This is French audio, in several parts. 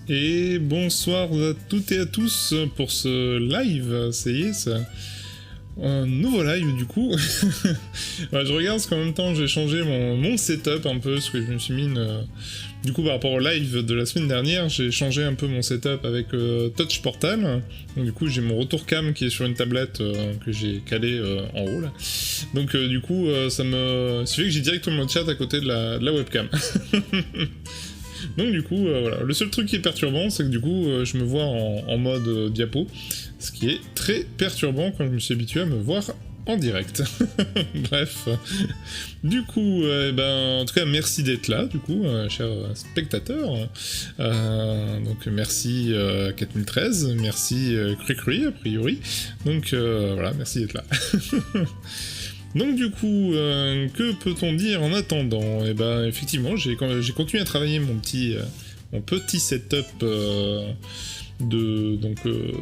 Et bonsoir à toutes et à tous pour ce live, ça y est, ça... Un nouveau live du coup. Ouais, je regarde parce qu'en même temps j'ai changé mon setup un peu, parce que je me suis mis du coup par rapport au live de la semaine dernière, j'ai changé un peu mon setup avec Touch Portal. Donc du coup j'ai mon retour cam qui est sur une tablette que j'ai calé en haut là. Donc du coup ça fait que j'ai directement le chat à côté de la webcam. Donc du coup, voilà. Le seul truc qui est perturbant, c'est que du coup, je me vois en mode diapo, ce qui est très perturbant quand je me suis habitué à me voir en direct. Bref. Du coup, en tout cas, merci d'être là, du coup, chers spectateurs. Donc merci 4013, merci Cricri, a priori. Donc voilà, merci d'être là. Donc du coup, que peut-on dire en attendant? Et ben effectivement, j'ai continué à travailler mon petit setup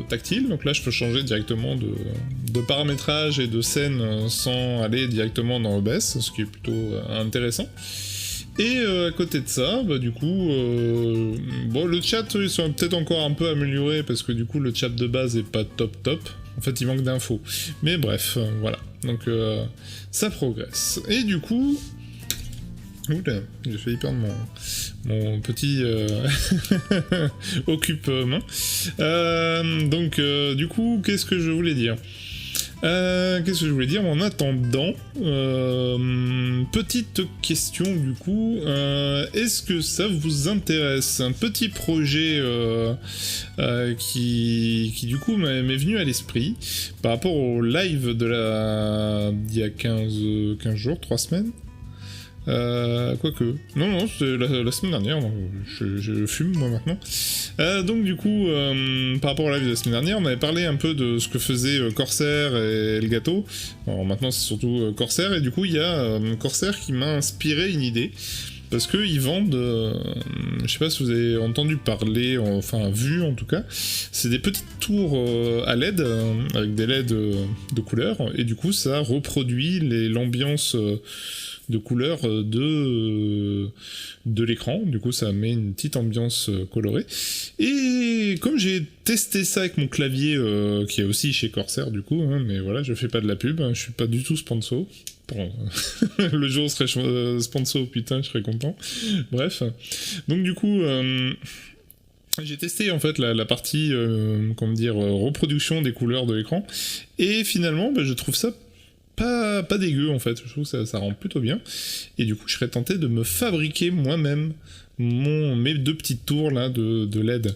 tactile. Donc là, je peux changer directement de paramétrage et de scène sans aller directement dans OBS, ce qui est plutôt intéressant. Et à côté de ça, du coup, le chat, ils sont peut-être encore un peu améliorés parce que du coup, le chat de base est pas top. En fait, il manque d'infos. Mais bref, voilà. Donc, ça progresse. Et du coup... Oula, j'ai failli perdre mon petit occupe-main. Du coup, qu'est-ce que je voulais dire ? En attendant, petite question du coup, est-ce que ça vous intéresse? Un petit projet qui du coup m'est venu à l'esprit par rapport au live d'il y a 15 jours, 3 semaines. Quoique. Non, c'était la semaine dernière, donc je fume moi maintenant. Donc du coup, par rapport au live de la semaine dernière, on avait parlé un peu de ce que faisait Corsair et Elgato. Alors maintenant c'est surtout Corsair, et du coup il y a Corsair qui m'a inspiré une idée. Parce qu'ils vendent, je sais pas si vous avez entendu parler, enfin vu en tout cas, c'est des petites tours à LED, avec des LED de couleur, et du coup ça reproduit l'ambiance de couleur de l'écran. Du coup ça met une petite ambiance colorée. Et comme j'ai testé ça avec mon clavier, qui est aussi chez Corsair du coup, mais voilà, je fais pas de la pub, je suis pas du tout sponsor. Le jour où je serai sponsor, putain, je serais content. Bref. Donc du coup, j'ai testé en fait la partie, reproduction des couleurs de l'écran. Et finalement, je trouve ça pas dégueu en fait. Je trouve que ça rend plutôt bien. Et du coup, je serais tenté de me fabriquer moi-même mes 2 petites tours là de LED.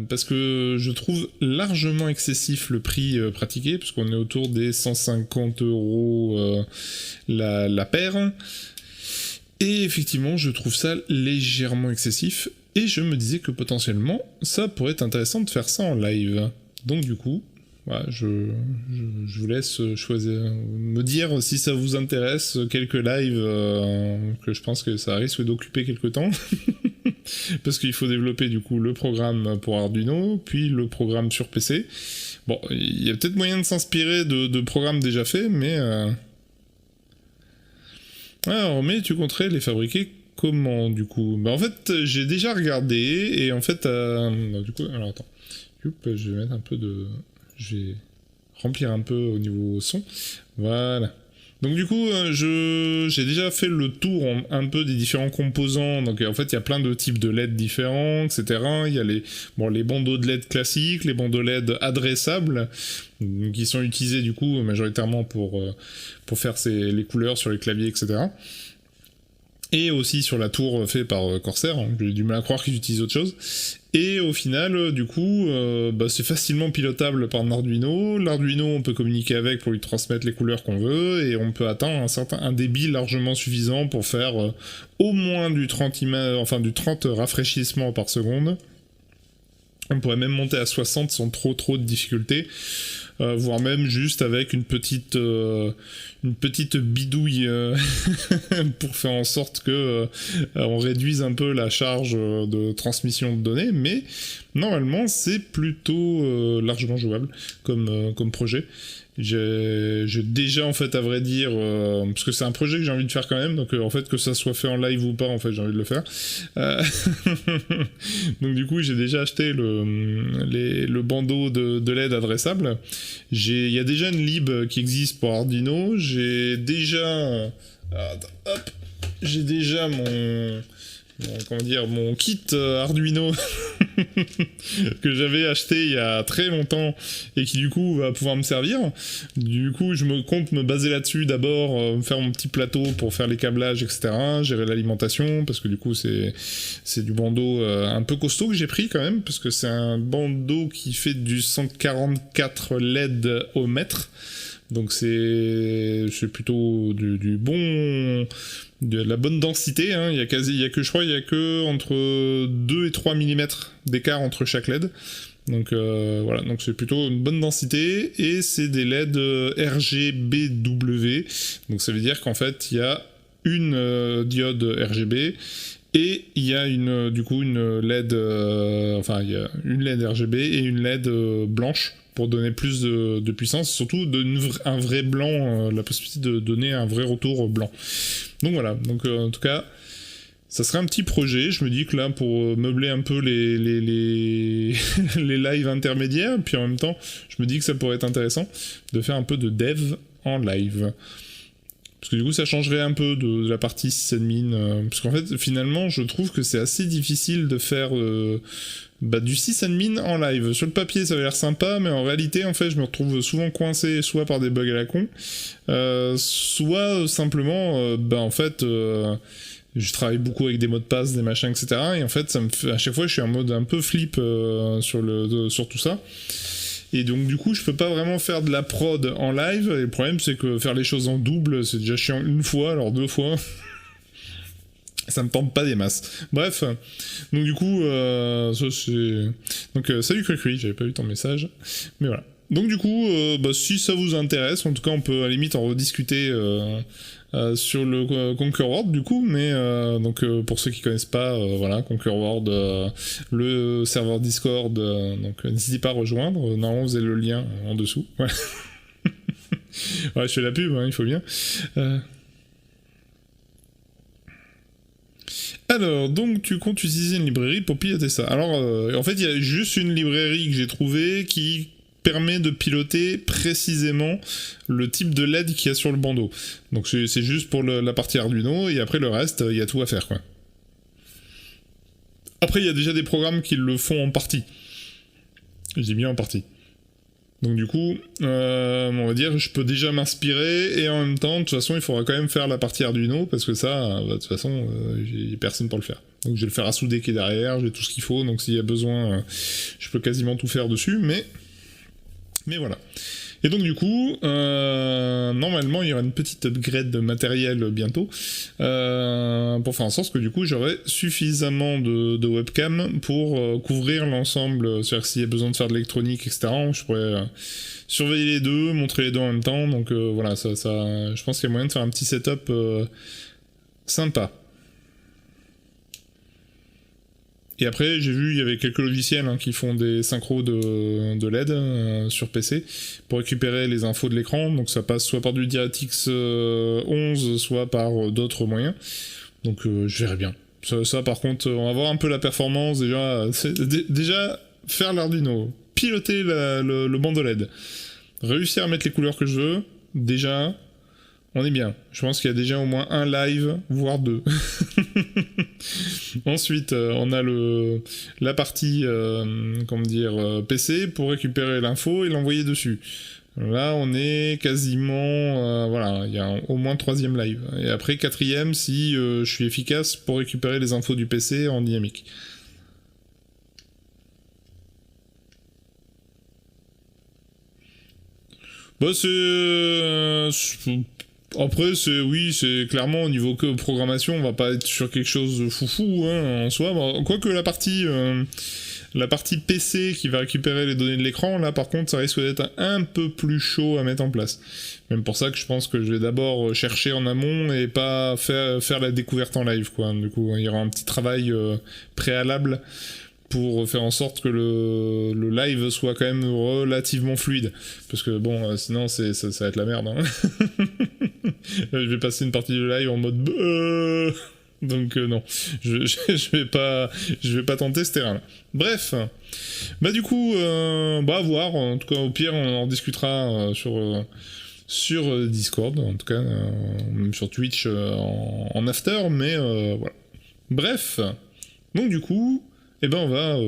Parce que je trouve largement excessif le prix pratiqué, puisqu'on est autour des 150€ la paire. Et effectivement, je trouve ça légèrement excessif, et je me disais que potentiellement, ça pourrait être intéressant de faire ça en live. Donc du coup, voilà, je vous laisse choisir, me dire si ça vous intéresse, quelques lives, que je pense que ça risque d'occuper quelques temps. Parce qu'il faut développer du coup le programme pour Arduino, puis le programme sur PC. Bon, il y a peut-être moyen de s'inspirer de programmes déjà faits, mais... Alors, mais tu compterais les fabriquer comment, du coup? En fait, j'ai déjà regardé, et en fait... du coup, alors attends. Je vais mettre un peu de... Je vais remplir un peu au niveau son. Voilà. Donc du coup, j'ai déjà fait le tour un peu des différents composants. Donc en fait, il y a plein de types de LED différents, etc. Il y a les bandeaux de LED classiques, les bandeaux LED adressables, qui sont utilisés du coup majoritairement pour faire les couleurs sur les claviers, etc. Et aussi sur la tour faite par Corsair, hein. J'ai du mal à croire qu'ils utilisent autre chose. Et au final, du coup, c'est facilement pilotable par un Arduino. L'Arduino, on peut communiquer avec pour lui transmettre les couleurs qu'on veut, et on peut atteindre un débit largement suffisant pour faire au moins du 30 rafraîchissements par seconde. On pourrait même monter à 60 sans trop de difficultés. Voire même juste avec une petite bidouille pour faire en sorte que on réduise un peu la charge de transmission de données, mais normalement c'est plutôt largement jouable comme projet. J'ai déjà en fait à vrai dire parce que c'est un projet que j'ai envie de faire quand même, donc en fait que ça soit fait en live ou pas, en fait j'ai envie de le faire. Donc du coup j'ai déjà acheté le bandeau de LED adressable. Il y a déjà une lib qui existe pour Arduino. J'ai déjà mon kit Arduino que j'avais acheté il y a très longtemps et qui du coup va pouvoir me servir. Du coup je compte me baser là-dessus d'abord, me faire mon petit plateau pour faire les câblages, etc., gérer l'alimentation, parce que du coup c'est du bandeau un peu costaud que j'ai pris quand même, parce que c'est un bandeau qui fait du 144 LED au mètre. Donc c'est plutôt du bon, de la bonne densité, hein. Il y a que entre 2 et 3 mm d'écart entre chaque LED. Donc voilà, donc c'est plutôt une bonne densité, et c'est des LED RGBW. Donc ça veut dire qu'en fait il y a une diode RGB et il y a une LED, il y a une LED RGB et une LED blanche pour donner plus de puissance, surtout un vrai blanc, la possibilité de donner un vrai retour blanc. Donc voilà, donc en tout cas, ça serait un petit projet. Je me dis que là, pour meubler un peu les lives intermédiaires, puis en même temps, je me dis que ça pourrait être intéressant de faire un peu de dev en live. Parce que du coup, ça changerait un peu de la partie sysadmin. Parce qu'en fait, finalement, je trouve que c'est assez difficile de faire du sysadmin en live. Sur le papier, ça avait l'air sympa, mais en réalité, en fait, je me retrouve souvent coincé, soit par des bugs à la con, soit simplement, en fait... je travaille beaucoup avec des mots de passe, des machins, etc. Et en fait, à chaque fois, je suis en mode un peu flip sur tout ça. Et donc, du coup, je peux pas vraiment faire de la prod en live. Et le problème, c'est que faire les choses en double, c'est déjà chiant une fois, alors 2 fois. Ça me tente pas des masses. Bref. Donc, du coup, ça c'est... Donc, salut Cricri, j'avais pas vu ton message. Mais voilà. Donc, du coup, si ça vous intéresse, en tout cas, on peut à la limite en rediscuter... sur le Conquer World du coup, mais donc pour ceux qui connaissent pas, voilà, Conquer World, le serveur Discord, donc n'hésitez pas à rejoindre. Normalement vous avez le lien en dessous. Ouais, ouais, je fais la pub, hein, il faut bien. Alors, donc tu comptes utiliser une librairie pour piloter ça. Alors, en fait, il y a juste une librairie que j'ai trouvée qui permet de piloter précisément le type de LED qu'il y a sur le bandeau. Donc c'est juste pour la partie Arduino, et après le reste, il y a tout à faire, quoi. Après, il y a déjà des programmes qui le font en partie. Je dis bien en partie. Donc du coup, on va dire, je peux déjà m'inspirer, et en même temps, de toute façon, il faudra quand même faire la partie Arduino, parce que ça, de toute façon, j'ai personne pour le faire. Donc j'ai le fer à souder qui est derrière, j'ai tout ce qu'il faut, donc s'il y a besoin, je peux quasiment tout faire dessus, mais voilà. Et donc du coup, normalement, il y aura une petite upgrade de matériel bientôt, pour faire en sorte que du coup, j'aurai suffisamment de webcam pour couvrir l'ensemble. C'est-à-dire que s'il y a besoin de faire de l'électronique, etc., je pourrais surveiller les deux, montrer les deux en même temps. Donc voilà, ça, je pense qu'il y a moyen de faire un petit setup sympa. Et après, j'ai vu, il y avait quelques logiciels qui font des synchros de LED sur PC pour récupérer les infos de l'écran. Donc ça passe soit par du DirectX 11, soit par d'autres moyens. Donc je verrai bien. Ça, par contre, on va voir un peu la performance. Déjà faire l'Arduino, piloter le bandeau LED, réussir à mettre les couleurs que je veux, déjà... On est bien. Je pense qu'il y a déjà au moins un live, voire 2. Ensuite, on a la partie PC pour récupérer l'info et l'envoyer dessus. Là, on est quasiment... voilà, il y a au moins 3e live. Et après, 4e, si je suis efficace pour récupérer les infos du PC en dynamique. Bah, après, c'est clairement au niveau que programmation, on va pas être sur quelque chose de foufou en soi. Quoique la partie PC qui va récupérer les données de l'écran, là par contre, ça risque d'être un peu plus chaud à mettre en place. Même pour ça que je pense que je vais d'abord chercher en amont et pas faire la découverte en live, quoi. Du coup, il y aura un petit travail préalable pour faire en sorte que le live soit quand même relativement fluide. Parce que bon, sinon ça va être la merde. Hein. Je vais passer une partie du live en mode... Donc non, je vais pas tenter ce terrain-là. Bref, bah du coup, à voir. En tout cas, au pire, on en discutera sur Discord, en tout cas, même sur Twitch en after, mais voilà. Bref, donc du coup, on va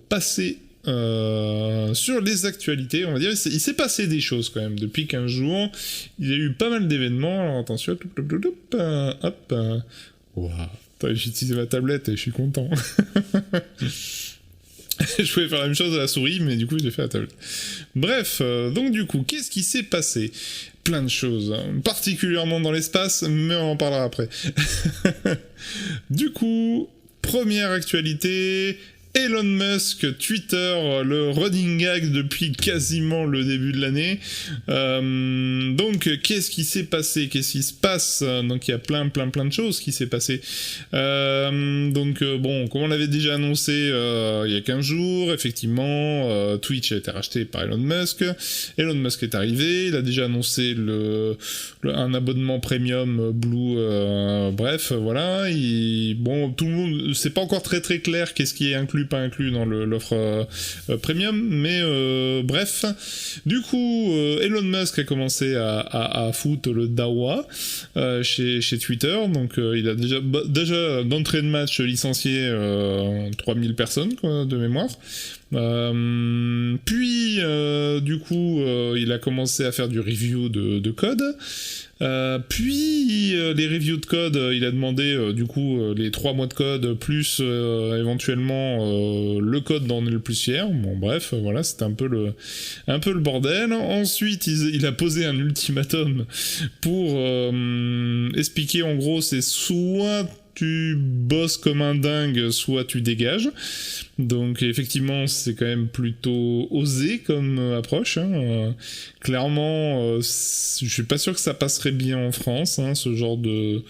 passer sur les actualités. On va dire, il s'est passé des choses quand même depuis 15 jours. Il y a eu pas mal d'événements. Alors attention, hop. Waouh, j'ai utilisé ma tablette et je suis content. Je pouvais faire la même chose à la souris, mais du coup, j'ai fait la tablette. Bref, donc du coup, qu'est-ce qui s'est passé ? Plein de choses, hein, particulièrement dans l'espace, mais on en parlera après. Du coup, première actualité... Elon Musk, Twitter, le running gag depuis quasiment le début de l'année. Donc, qu'est-ce qui s'est passé ? Qu'est-ce qui se passe ? Donc, il y a plein de choses qui s'est passé. Bon, comme on l'avait déjà annoncé il y a 15 jours, effectivement, Twitch a été racheté par Elon Musk. Elon Musk est arrivé, il a déjà annoncé un abonnement premium Blue, bref, voilà. Bon, tout le monde, c'est pas encore très clair qu'est-ce qui est inclus, pas inclus dans l'offre premium, mais bref. Du coup, Elon Musk a commencé à foutre le dawa chez Twitter, donc il a déjà d'entrée de match licencié 3000 personnes quoi, de mémoire. Puis du coup il a commencé à faire du review de code. Puis les reviews de code, il a demandé du coup les 3 mois de code plus éventuellement le code d'en est le plus fier. Bon bref, voilà, c'était un peu le bordel. Ensuite, il a posé un ultimatum pour expliquer en gros, c'est soit tu bosses comme un dingue, soit tu dégages. Donc effectivement, c'est quand même plutôt osé comme approche. Hein. Clairement, je suis pas sûr que ça passerait bien en France, hein, ce genre de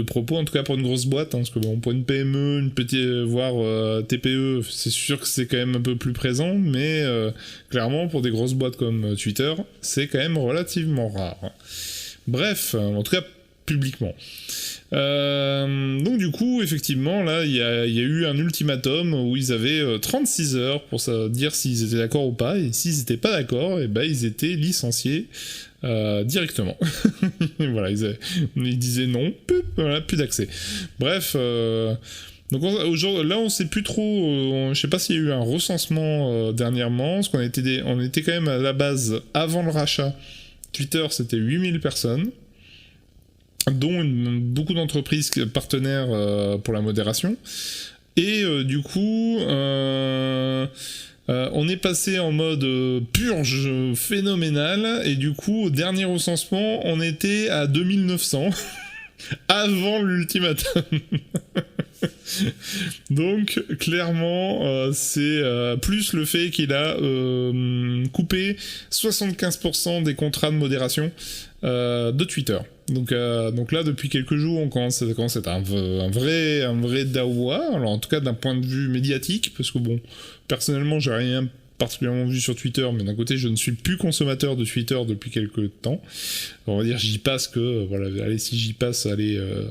propos, en tout cas pour une grosse boîte, hein, parce que bon, pour une PME, une petite, voire TPE, c'est sûr que c'est quand même un peu plus présent, mais clairement pour des grosses boîtes comme Twitter, c'est quand même relativement rare. Bref, en tout cas publiquement. Donc du coup, effectivement, là, il y a eu un ultimatum où ils avaient 36 heures pour dire s'ils étaient d'accord ou pas, et s'ils n'étaient pas d'accord, ils étaient licenciés directement. Voilà, ils disaient non, plus d'accès. Bref, donc là, on sait plus trop, je sais pas s'il y a eu un recensement dernièrement, parce qu'on était quand même à la base, avant le rachat, Twitter, c'était 8000 personnes. Dont beaucoup d'entreprises partenaires pour la modération. Et du coup, on est passé en mode purge phénoménal, et du coup, au dernier recensement, on était à 2900, avant l'ultimatum. Donc, clairement, c'est plus le fait qu'il a coupé 75% des contrats de modération de Twitter. Donc là, depuis quelques jours, on commence à être un vrai dawa, alors en tout cas d'un point de vue médiatique, parce que bon, personnellement, j'ai rien particulièrement vu sur Twitter, mais d'un côté, je ne suis plus consommateur de Twitter depuis quelques temps. On va dire, j'y passe si j'y passe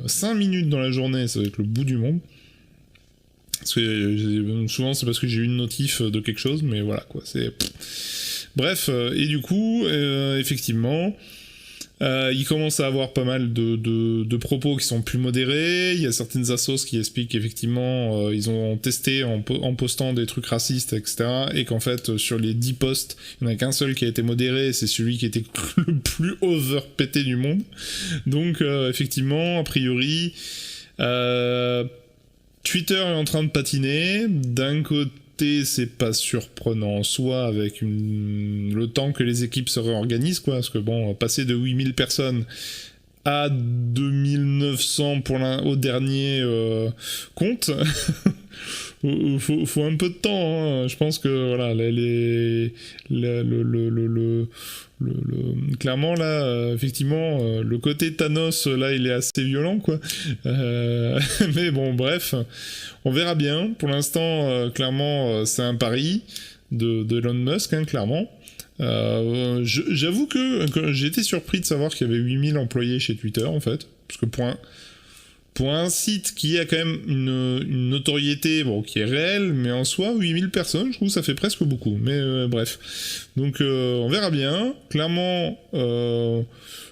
5 minutes dans la journée, ça va être le bout du monde. Parce que souvent, c'est parce que j'ai eu une notif de quelque chose, mais voilà, quoi, bref, et du coup, effectivement... il commence à avoir pas mal de propos qui sont plus modérés. Il y a certaines assos qui expliquent qu'effectivement ils ont testé en postant des trucs racistes, etc. Et qu'en fait sur les 10 posts, il n'y en a qu'un seul qui a été modéré, et c'est celui qui était le plus overpété du monde. Donc effectivement, a priori Twitter est en train de patiner. D'un côté, c'est pas surprenant en soi avec le temps que les équipes se réorganisent, quoi, parce que bon, passer de 8000 personnes à 2900 au dernier compte, faut un peu de temps, hein. Je pense que voilà, clairement là, effectivement, le côté Thanos là, il est assez violent, quoi. Mais bon, bref, on verra bien. Pour l'instant, clairement, c'est un pari de Elon Musk, hein, clairement. J'avoue que j'ai été surpris de savoir qu'il y avait 8000 employés chez Twitter, en fait, parce que pour un site qui a quand même une notoriété, bon, qui est réelle, mais en soi, 8000 personnes, je trouve que ça fait presque beaucoup. Mais bref. Donc, on verra bien. Clairement,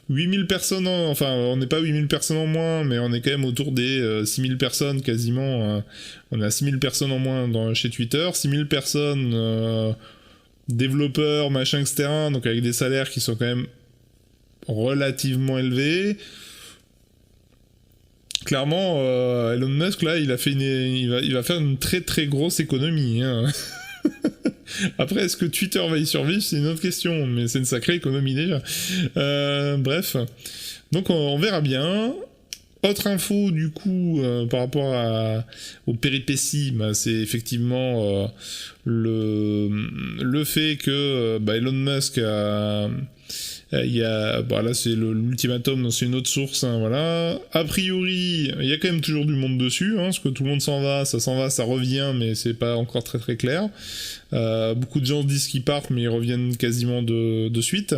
8000 personnes, enfin, on n'est pas 8000 personnes en moins, mais on est quand même autour des 6000 personnes quasiment. On est à 6000 personnes en moins chez Twitter. 6000 personnes, développeurs, machin, etc. Donc, avec des salaires qui sont quand même relativement élevés. Clairement, Elon Musk là, il va faire une très très grosse économie, hein. Après, est-ce que Twitter va y survivre, c'est une autre question, mais c'est une sacrée économie déjà. Bref, donc on verra bien. Autre info du coup par rapport aux péripéties, bah, c'est effectivement le fait que Elon Musk a il y a, bon, là c'est l'ultimatum, donc c'est une autre source, hein, voilà. A priori, il y a quand même toujours du monde dessus, hein, parce que tout le monde s'en va, ça revient, mais c'est pas encore très très clair. Beaucoup de gens disent qu'ils partent, mais ils reviennent quasiment de suite.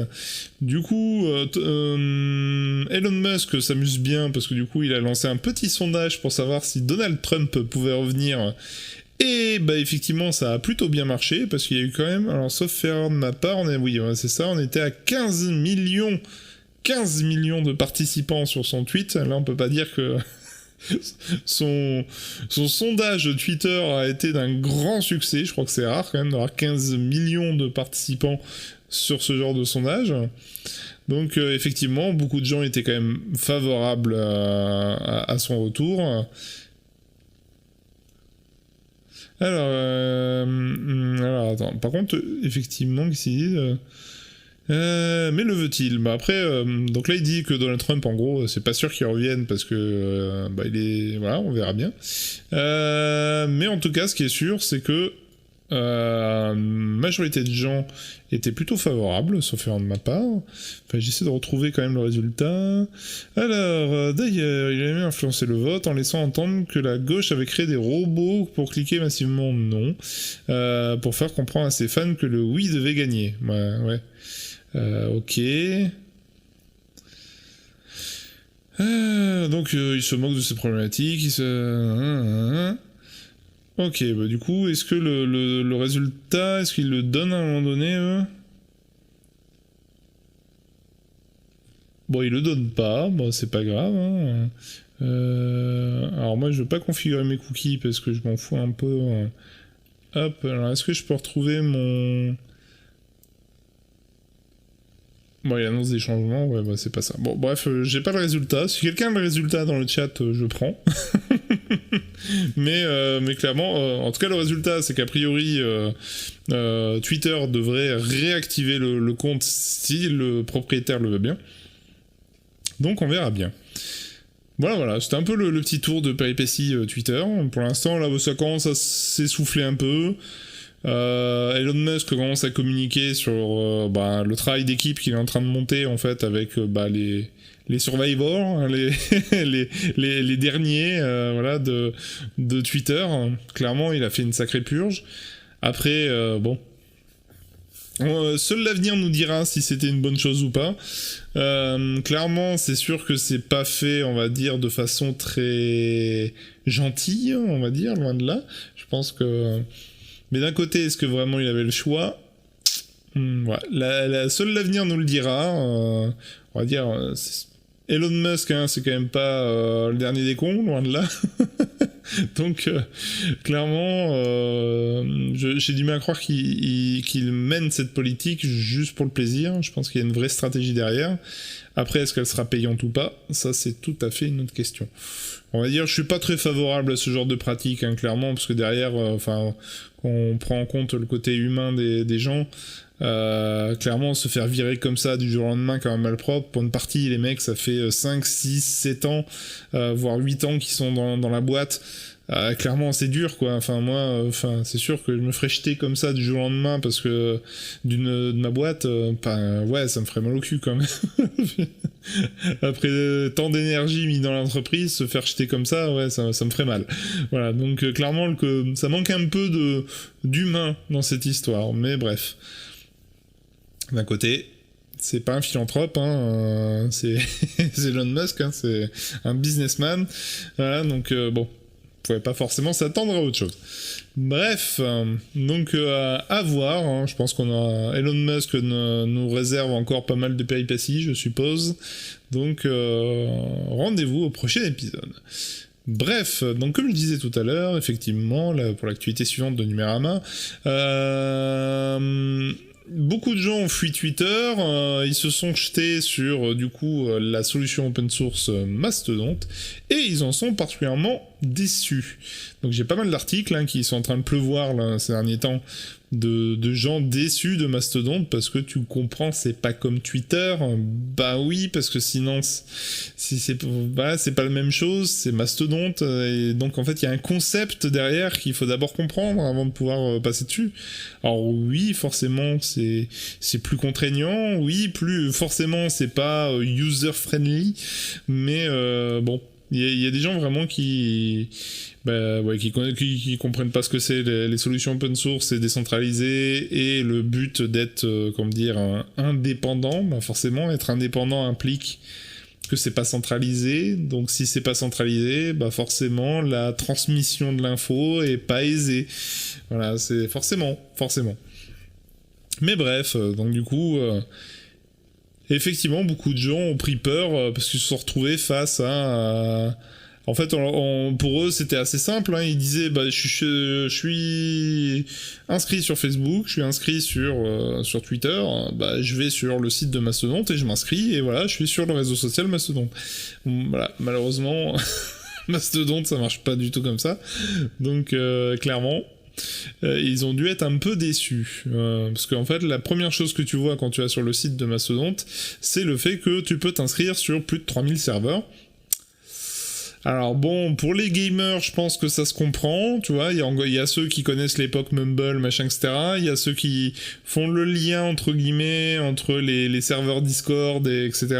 Du coup, Elon Musk s'amuse bien, parce que du coup, il a lancé un petit sondage pour savoir si Donald Trump pouvait revenir. Et bah effectivement ça a plutôt bien marché parce qu'il y a eu quand même, alors sauf erreur de ma part, c'est ça, on était à 15 millions de participants sur son tweet. Là on peut pas dire que son sondage Twitter a été d'un grand succès. Je crois que c'est rare quand même d'avoir 15 millions de participants sur ce genre de sondage. Donc effectivement beaucoup de gens étaient quand même favorables à son retour. Alors attends, par contre, effectivement, qu'est-ce qu'il dit mais le veut-il? Bah après, donc là il dit que Donald Trump, en gros, c'est pas sûr qu'il revienne parce que il est, voilà, on verra bien. Mais en tout cas, ce qui est sûr, c'est que majorité de gens étaient plutôt favorables, sauf erreur de ma part. Enfin, j'essaie de retrouver quand même le résultat. Alors, d'ailleurs, il a même influencé le vote en laissant entendre que la gauche avait créé des robots pour cliquer massivement non, pour faire comprendre à ses fans que le oui devait gagner. Ouais. Ok. Donc, il se moque de ces problématiques, Ok, bah du coup, est-ce que le résultat, est-ce qu'il le donne à un moment donné Bon, il le donne pas, bon, c'est pas grave, hein. Alors moi, je veux pas configurer mes cookies parce que je m'en fous un peu. Hop, alors est-ce que je peux retrouver mon... Bon, il annonce des changements, ouais, bah c'est pas ça. Bon, bref, j'ai pas le résultat. Si quelqu'un a le résultat dans le chat, je prends. mais clairement, en tout cas, le résultat, c'est qu'a priori, Twitter devrait réactiver le compte si le propriétaire le veut bien. Donc, on verra bien. Voilà, c'était un peu le petit tour de péripéties Twitter. Pour l'instant, là, ça commence à s'essouffler un peu. Elon Musk commence à communiquer sur le travail d'équipe qu'il est en train de monter en fait avec les survivors, hein, les derniers voilà de Twitter. Clairement, il a fait une sacrée purge. Après seul l'avenir nous dira si c'était une bonne chose ou pas. Clairement, c'est sûr que c'est pas fait, on va dire, de façon très gentille, on va dire, loin de là. Je pense que... Mais d'un côté, est-ce que vraiment il avait le choix? Seul l'avenir nous le dira. On va dire... Elon Musk, hein, c'est quand même pas le dernier des cons, loin de là. Donc, clairement, j'ai du mal à croire qu'il mène cette politique juste pour le plaisir. Je pense qu'il y a une vraie stratégie derrière. Après, est-ce qu'elle sera payante ou pas? Ça, c'est tout à fait une autre question. On va dire, je suis pas très favorable à ce genre de pratique, hein, clairement, parce que derrière, quand on prend en compte le côté humain des gens, clairement, se faire virer comme ça du jour au lendemain comme un malpropre, pour une partie, les mecs, ça fait 5, 6, 7 ans, voire 8 ans qu'ils sont dans la boîte. Clairement c'est dur quoi, enfin moi c'est sûr que je me ferais jeter comme ça du jour au lendemain parce que de ma boîte, ouais ça me ferait mal au cul quand même. Après tant d'énergie mis dans l'entreprise, se faire jeter comme ça, ouais ça me ferait mal. Voilà, donc clairement ça manque un peu d'humain dans cette histoire, mais bref. D'un côté, c'est pas un philanthrope, hein, c'est Elon Musk, hein, c'est un businessman, voilà, donc bon, on pouvait pas forcément s'attendre à autre chose. Bref, donc à voir, hein, je pense Elon Musk nous réserve encore pas mal de péripéties, je suppose, donc rendez-vous au prochain épisode. Bref, donc comme je disais tout à l'heure, effectivement, là, pour l'actualité suivante de Numérama, beaucoup de gens ont fui Twitter, ils se sont jetés sur du coup la solution open source Mastodon et ils en sont particulièrement déçus. Donc j'ai pas mal d'articles qui sont en train de pleuvoir là, ces derniers temps de gens déçus de Mastodon parce que tu comprends, c'est pas comme Twitter. Bah oui, parce que sinon c'est pas la même chose, c'est Mastodon et donc en fait il y a un concept derrière qu'il faut d'abord comprendre avant de pouvoir passer dessus. Alors oui, forcément c'est plus contraignant, oui, forcément c'est pas user friendly, mais bon, il y a des gens vraiment qui comprennent pas ce que c'est les solutions open source et décentralisées et le but d'être indépendant. Bah forcément être indépendant implique que c'est pas centralisé, donc si c'est pas centralisé, bah forcément la transmission de l'info est pas aisée. Voilà, c'est forcément. Mais bref, donc du coup effectivement beaucoup de gens ont pris peur parce qu'ils se sont retrouvés face à en fait, pour eux, c'était assez simple. Ils disaient, je suis inscrit sur Facebook, je suis inscrit sur Twitter. Je vais sur le site de Mastodon et je m'inscris. Et voilà, je suis sur le réseau social Mastodon. Voilà, malheureusement, Mastodon, ça marche pas du tout comme ça. Donc, clairement, ils ont dû être un peu déçus. Parce qu'en fait, la première chose que tu vois quand tu vas sur le site de Mastodon, c'est le fait que tu peux t'inscrire sur plus de 3000 serveurs. Alors bon, pour les gamers, je pense que ça se comprend, tu vois, il y a ceux qui connaissent l'époque Mumble, machin, etc. Il y a ceux qui font le lien, entre guillemets, entre les serveurs Discord, etc.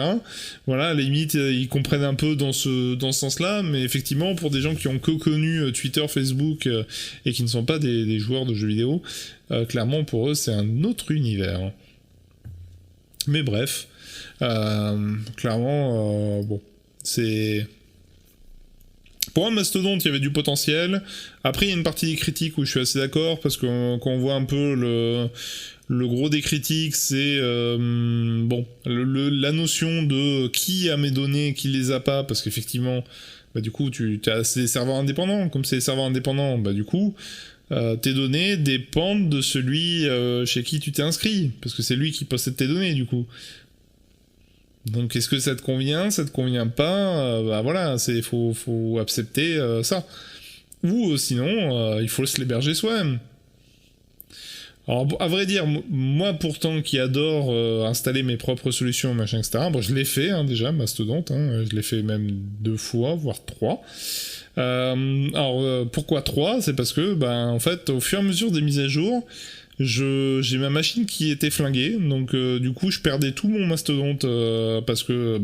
Voilà, à la limite, ils comprennent un peu dans ce sens-là, mais effectivement, pour des gens qui ont que connu Twitter, Facebook, et qui ne sont pas des joueurs de jeux vidéo, clairement, pour eux, c'est un autre univers. Mais bref, clairement, bon, c'est... Pour un Mastodon, il y avait du potentiel. Après, il y a une partie des critiques où je suis assez d'accord, parce que quand on voit un peu le gros des critiques, c'est la notion de qui a mes données, qui les a pas, parce qu'effectivement, du coup, tu as des serveurs indépendants. Comme c'est des serveurs indépendants, du coup, tes données dépendent de celui chez qui tu t'es inscrit, parce que c'est lui qui possède tes données, du coup. Donc est-ce que ça te convient, ça te convient pas, voilà, faut accepter ça. Ou sinon, il faut se l'héberger soi-même. Alors à vrai dire, moi pourtant qui adore installer mes propres solutions, machin, etc. Bon, je l'ai fait déjà, Mastodon, je l'ai fait même 2 fois, voire 3. Alors pourquoi 3 ? C'est parce que, en fait, au fur et à mesure des mises à jour, j'ai ma machine qui était flinguée, donc du coup je perdais tout mon mastodonte parce que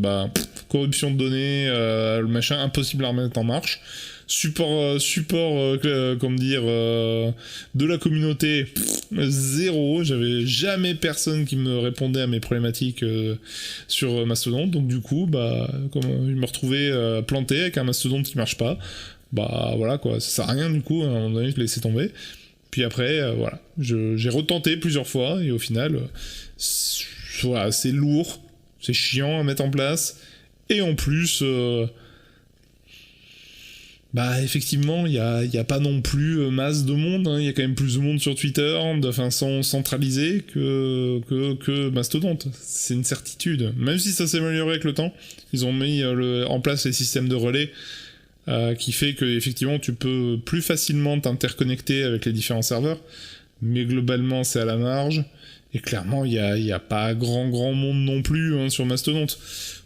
corruption de données, le machin impossible à remettre en marche. Support de la communauté, zéro. J'avais jamais personne qui me répondait à mes problématiques sur Mastodon, donc du coup je me retrouvais planté avec un Mastodon qui marche pas. Voilà quoi, ça sert à rien du coup, à un moment donné je laissais tomber. Puis après, voilà, j'ai retenté plusieurs fois, et au final, c'est lourd, c'est chiant à mettre en place, et en plus, effectivement, il y a pas non plus masse de monde, il y a quand même plus de monde sur Twitter, de façon centralisée que Mastodon, c'est une certitude. Même si ça s'est amélioré avec le temps, ils ont mis en place les systèmes de relais, qui fait que effectivement tu peux plus facilement t'interconnecter avec les différents serveurs, mais globalement c'est à la marge, et clairement il y a pas grand monde non plus sur Mastodon,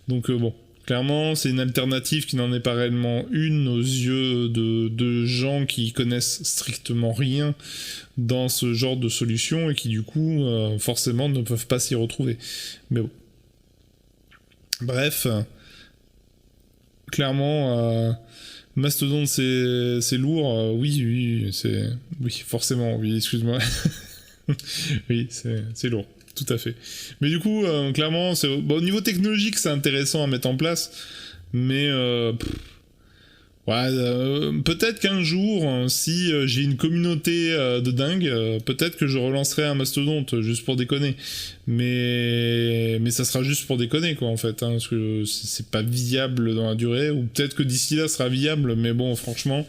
donc bon, Clairement, c'est une alternative qui n'en est pas réellement une aux yeux de gens qui connaissent strictement rien dans ce genre de solution et qui du coup, forcément, ne peuvent pas s'y retrouver. Mais bon. Bref, clairement, Mastodon, c'est lourd. Oui, forcément, oui, excuse-moi. Oui, c'est lourd. Tout à fait. Mais du coup, clairement, au niveau technologique, c'est intéressant à mettre en place. Mais peut-être qu'un jour, si j'ai une communauté de dingue, peut-être que je relancerai un mastodonte juste pour déconner. Mais ça sera juste pour déconner, quoi, en fait. Parce que c'est pas viable dans la durée. Ou peut-être que d'ici là, ce sera viable. Mais bon, franchement...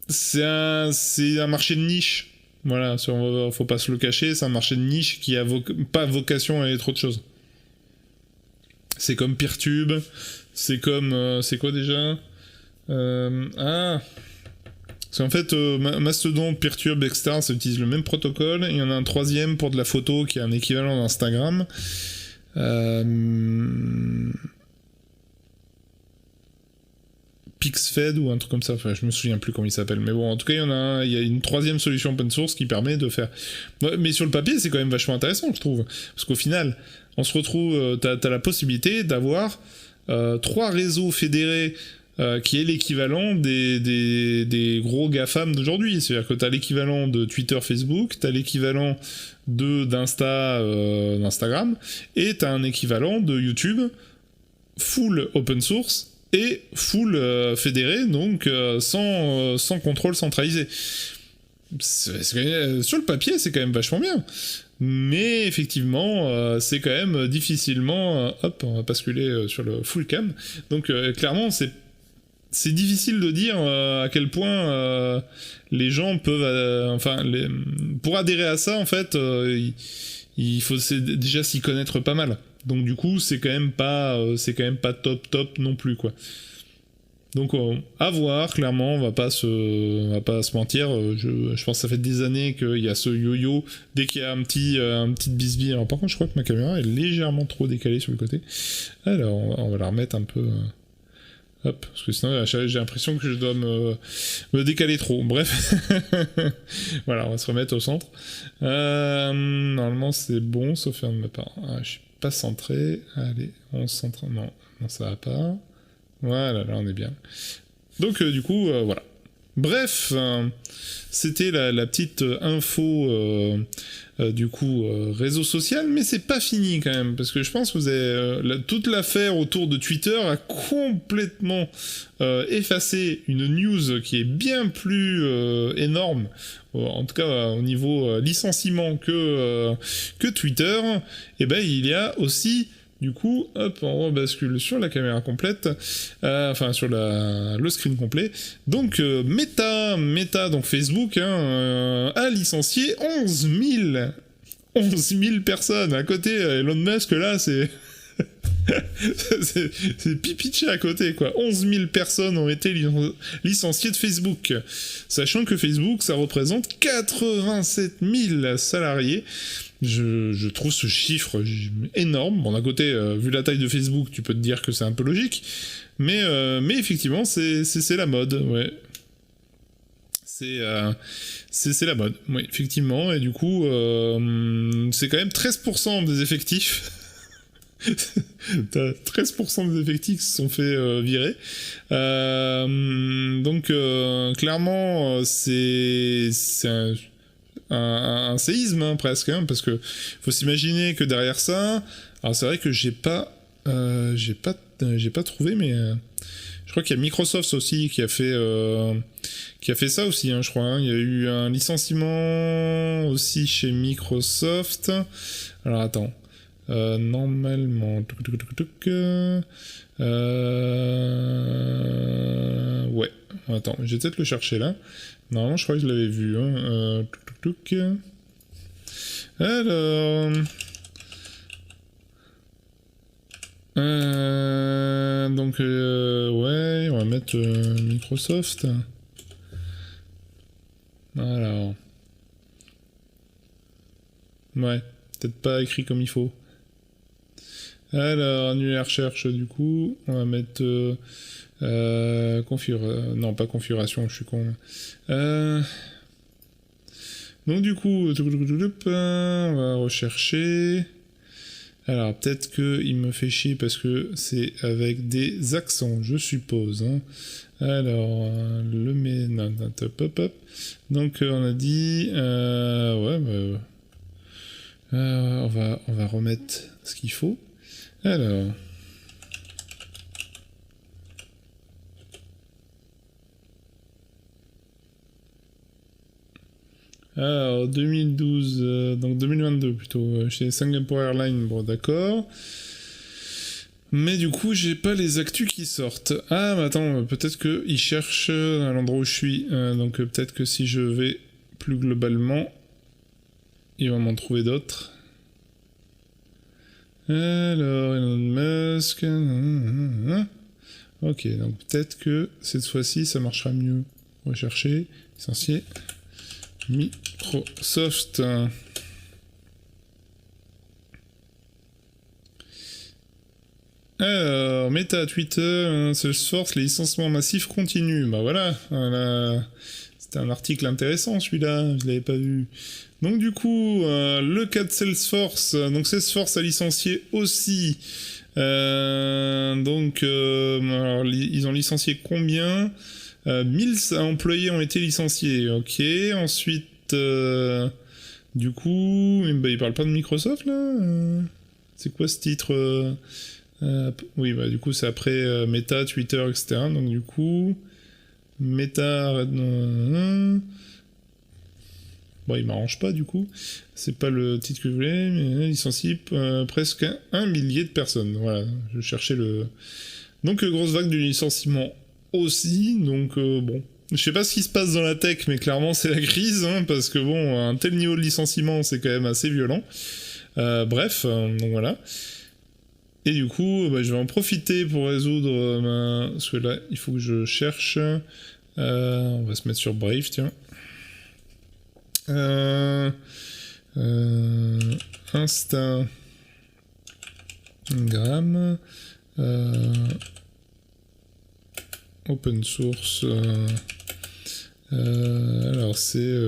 c'est un marché de niche. Voilà, faut pas se le cacher, c'est un marché de niche qui a pas vocation à être autre chose. C'est comme Peertube, c'est comme... c'est quoi déjà c'est en fait Mastodon, Peertube, etc. ça utilise le même protocole. Et il y en a un troisième pour de la photo qui est un équivalent d'Instagram. Pixfed ou un truc comme ça, enfin je me souviens plus comment il s'appelle, mais bon en tout cas il y a une troisième solution open source qui permet de faire... Mais sur le papier c'est quand même vachement intéressant je trouve, parce qu'au final on se retrouve, t'as la possibilité d'avoir 3 réseaux fédérés qui est l'équivalent des gros GAFAM d'aujourd'hui, c'est-à-dire que t'as l'équivalent de Twitter, Facebook, t'as l'équivalent d'Instagram, et t'as un équivalent de YouTube full open source et full fédéré, donc sans contrôle centralisé. Sur le papier, c'est quand même vachement bien. Mais effectivement, c'est quand même difficilement... hop, on va basculer sur le full cam. Donc clairement, c'est difficile de dire à quel point les gens peuvent... pour adhérer à ça, en fait, il faut déjà s'y connaître pas mal. Donc du coup, c'est quand même pas top non plus, quoi. Donc à voir, clairement, on va pas se mentir. Je pense que ça fait des années qu'il y a ce yo-yo. Dès qu'il y a un petit bisbille. Alors par contre, je crois que ma caméra est légèrement trop décalée sur le côté. Alors on va la remettre un peu. Hop, parce que sinon j'ai l'impression que je dois me décaler trop. Bref, voilà, on va se remettre au centre. Normalement c'est bon, sauf un de ma part. Je suis pas centré. Allez, on se centre. Non, ça va pas. Voilà, là on est bien. Donc du coup, voilà. Bref, c'était la petite info du coup réseau social, mais c'est pas fini quand même, parce que je pense que vous avez toute l'affaire autour de Twitter a complètement effacé une news qui est bien plus énorme, en tout cas au niveau licenciement que Twitter. Et ben il y a aussi... Du coup, hop, on rebascule sur la caméra complète, sur le screen complet. Donc, Meta, donc Facebook, a licencié 11 000 personnes. À côté, Elon Musk, là, c'est... c'est pipiché à côté, quoi. 11 000 personnes ont été licenciées de Facebook. Sachant que Facebook, ça représente 87 000 salariés. Je trouve ce chiffre énorme. Bon, d'un côté, vu la taille de Facebook, tu peux te dire que c'est un peu logique. Mais effectivement, c'est la mode, ouais. C'est la mode, oui, effectivement. Et du coup, c'est quand même 13% des effectifs. T'as 13% des effectifs qui se sont fait virer. Donc, clairement, c'est un séisme presque, parce que faut s'imaginer que derrière ça, alors c'est vrai que j'ai pas trouvé, mais je crois qu'il y a Microsoft aussi qui a fait ça aussi, je crois. Il y a eu un licenciement aussi chez Microsoft. Alors attends, normalement, ouais, attends, je vais peut-être le chercher là. Normalement, je crois que je l'avais vu. Alors... donc, ouais, on va mettre Microsoft. Alors... Ouais, peut-être pas écrit comme il faut. Alors, annuler la recherche, du coup, on va mettre non, pas configuration, je suis con. Donc du coup, on va rechercher. Alors peut-être qu'il me fait chier parce que c'est avec des accents, je suppose. Hein. Alors, le non, hop. Donc on a dit, ouais, on va remettre ce qu'il faut. Alors. Alors, 2012, donc 2022 plutôt, chez Singapore Airlines, bon d'accord. Mais du coup, j'ai pas les actus qui sortent. Ah, mais attends, peut-être qu'ils cherchent à l'endroit où je suis. Donc peut-être que si je vais plus globalement, ils vont m'en trouver d'autres. Alors, Elon Musk... Ok, donc peut-être que cette fois-ci, ça marchera mieux. Rechercher, licencier... Microsoft. Alors, Meta, Twitter, Salesforce, les licenciements massifs continuent. Bah voilà, c'était un article intéressant celui-là, je l'avais pas vu. Donc du coup, le cas de Salesforce, donc Salesforce a licencié aussi. Donc, alors, ils ont licencié combien 1000 employés ont été licenciés, ok. Ensuite, du coup, bah, il parle pas de Microsoft là c'est quoi ce titre oui, bah du coup, c'est après Meta, Twitter, etc. Donc du coup, Meta... bon, il m'arrange pas du coup. C'est pas le titre que je voulais, mais licencié presque 1 millier de personnes. Voilà, je cherchais le... Donc, grosse vague de licenciement aussi, donc bon, je sais pas ce qui se passe dans la tech, mais clairement c'est la crise, hein, parce que bon, un tel niveau de licenciement, c'est quand même assez violent. Bref, donc voilà. Et du coup, bah, je vais en profiter pour résoudre parce que là, il faut que je cherche. On va se mettre sur Brave, tiens. Instagram. Open source. Alors c'est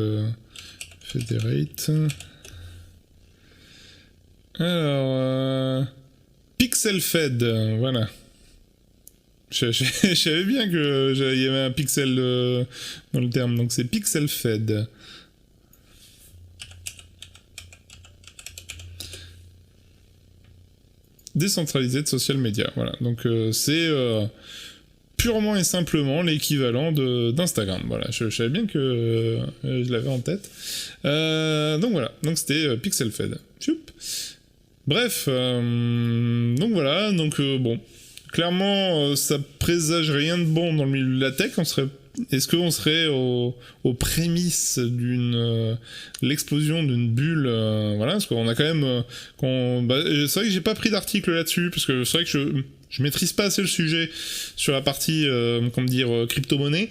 Federate. Alors PixelFed, voilà. Je savais bien que il y avait un pixel dans le terme, donc c'est PixelFed. Décentralisé de social media, voilà. Donc c'est purement et simplement l'équivalent d'Instagram. Voilà, je savais bien que je l'avais en tête. Donc voilà, donc c'était PixelFed. Choup. Bref, donc voilà, donc bon, clairement ça présage rien de bon dans le milieu de la tech. Est-ce qu'on serait aux prémices d'une l'explosion d'une bulle, voilà, parce qu'on a quand même, c'est vrai que j'ai pas pris d'article là-dessus parce que c'est vrai que je maîtrise pas assez le sujet sur la partie crypto-monnaie,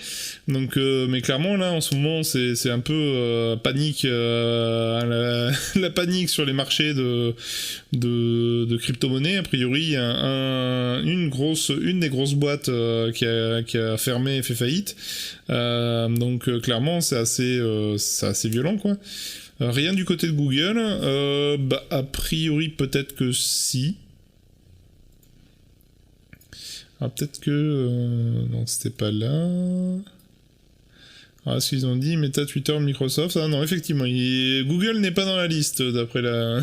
donc mais clairement là en ce moment c'est un peu panique, la panique sur les marchés de crypto-monnaie. A priori il y a une des grosses boîtes qui a fermé et fait faillite, donc clairement c'est assez violent quoi. Rien du côté de Google, a priori peut-être que si. Alors peut-être que... non, c'était pas là... Ah, ce qu'ils ont dit, Meta, Twitter, Microsoft... Ah non, effectivement, Google n'est pas dans la liste, d'après la...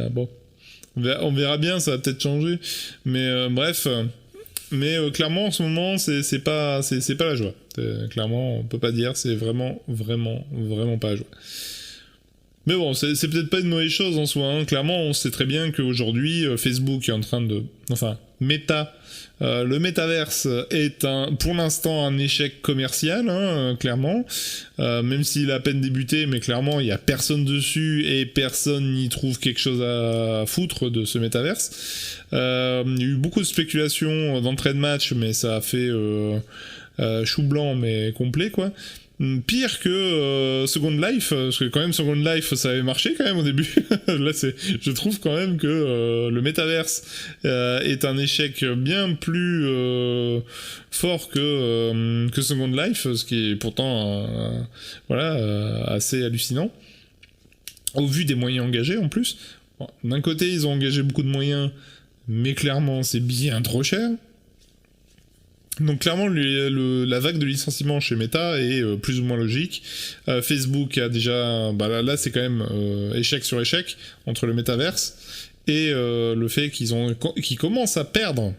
bon, on verra bien, ça va peut-être changer. Mais bref... Mais clairement, en ce moment, c'est pas la joie. Clairement, on peut pas dire, c'est vraiment pas la joie. Mais bon, c'est peut-être pas une mauvaise chose en soi, hein. Clairement, on sait très bien qu'aujourd'hui, Facebook est en train de... Enfin, Meta, le métaverse est pour l'instant un échec commercial, hein, clairement. Même s'il a à peine débuté, mais clairement, il y a personne dessus et personne n'y trouve quelque chose à foutre de ce métaverse. Il y a eu beaucoup de spéculations d'entrée de match, mais ça a fait chou blanc, mais complet, quoi. pire que Second Life, parce que quand même Second Life ça avait marché quand même au début. Là je trouve quand même que le métaverse est un échec bien plus fort que Second Life, ce qui est pourtant assez hallucinant au vu des moyens engagés en plus. Bon, d'un côté ils ont engagé beaucoup de moyens, mais clairement c'est bien trop cher. Donc clairement, la vague de licenciements chez Meta est plus ou moins logique. Facebook a déjà... là c'est quand même échec sur échec entre le métaverse et le fait qu'ils commencent à perdre.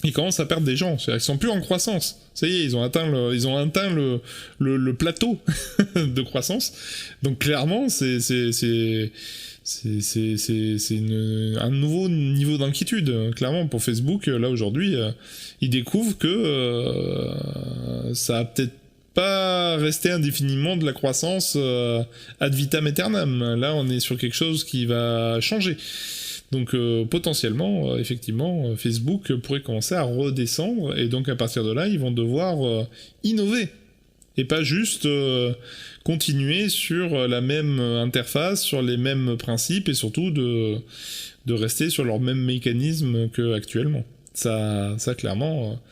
Ils commencent à perdre des gens, c'est-à-dire qu'ils sont plus en croissance. Ça y est, ils ont atteint le plateau de croissance. Donc clairement, c'est un nouveau niveau d'inquiétude, clairement, pour Facebook. Là, aujourd'hui, ils découvrent que ça va peut-être pas rester indéfiniment de la croissance ad vitam aeternam. Là, on est sur quelque chose qui va changer. Donc, potentiellement, effectivement, Facebook pourrait commencer à redescendre, et donc, à partir de là, ils vont devoir innover. Et pas juste continuer sur la même interface, sur les mêmes principes, et surtout de rester sur leur même mécanisme qu'actuellement. Ça clairement,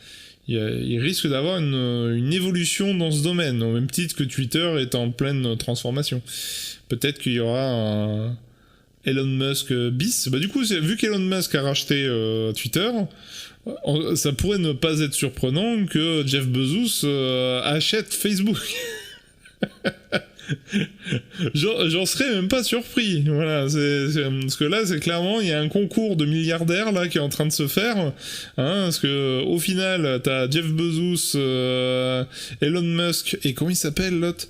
il risque d'avoir une évolution dans ce domaine, au même titre que Twitter est en pleine transformation. Peut-être qu'il y aura un Elon Musk bis. Du coup, vu qu'Elon Musk a racheté Twitter, ça pourrait ne pas être surprenant que Jeff Bezos achète Facebook. J'en serais même pas surpris. Voilà, parce que là, c'est clairement, il y a un concours de milliardaires là qui est en train de se faire. Hein, parce que au final, t'as Jeff Bezos, Elon Musk et comment il s'appelle l'autre ?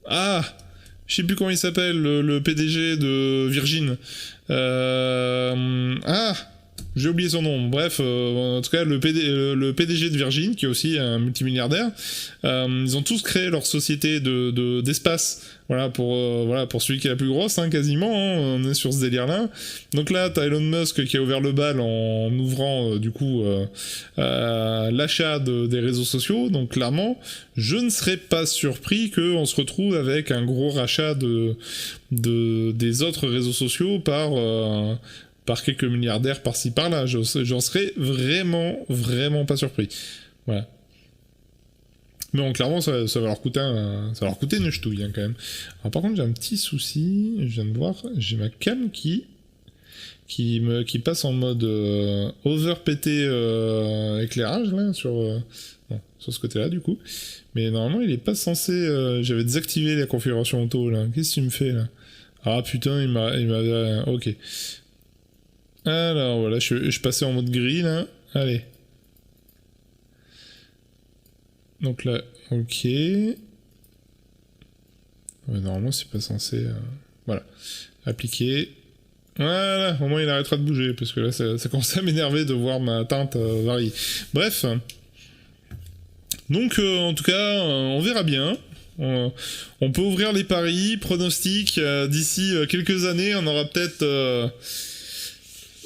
Je sais plus comment il s'appelle, le PDG de Virgin. J'ai oublié son nom. Bref, en tout cas, le PDG de Virgin, qui est aussi un multimilliardaire, ils ont tous créé leur société d'espace. Voilà, pour celui qui est la plus grosse, hein, quasiment. Hein, on est sur ce délire-là. Donc là, t'as Elon Musk qui a ouvert le bal en ouvrant, l'achat des réseaux sociaux. Donc clairement, je ne serais pas surpris qu'on se retrouve avec un gros rachat des autres réseaux sociaux par quelques milliardaires par-ci par-là. J'en serais vraiment, vraiment pas surpris. Voilà. Mais bon, clairement, ça va leur coûter une ch'touille, hein, quand même. Alors, par contre, j'ai un petit souci. Je viens de voir, j'ai ma cam qui passe en mode overpété éclairage, là, sur ce côté-là, du coup. Mais normalement, il est pas censé... j'avais désactivé la configuration auto, là. Qu'est-ce qu'il me fait, là ? Ah, putain, il m'a... Ok. Alors voilà, je passais en mode gris là. Allez. Donc là, ok. Ouais, normalement c'est pas censé... Voilà. Appliquer. Voilà, au moins il arrêtera de bouger, parce que là ça commence à m'énerver de voir ma teinte varier. Bref. Donc en tout cas, on verra bien. On peut ouvrir les paris, pronostics. D'ici quelques années, on aura peut-être...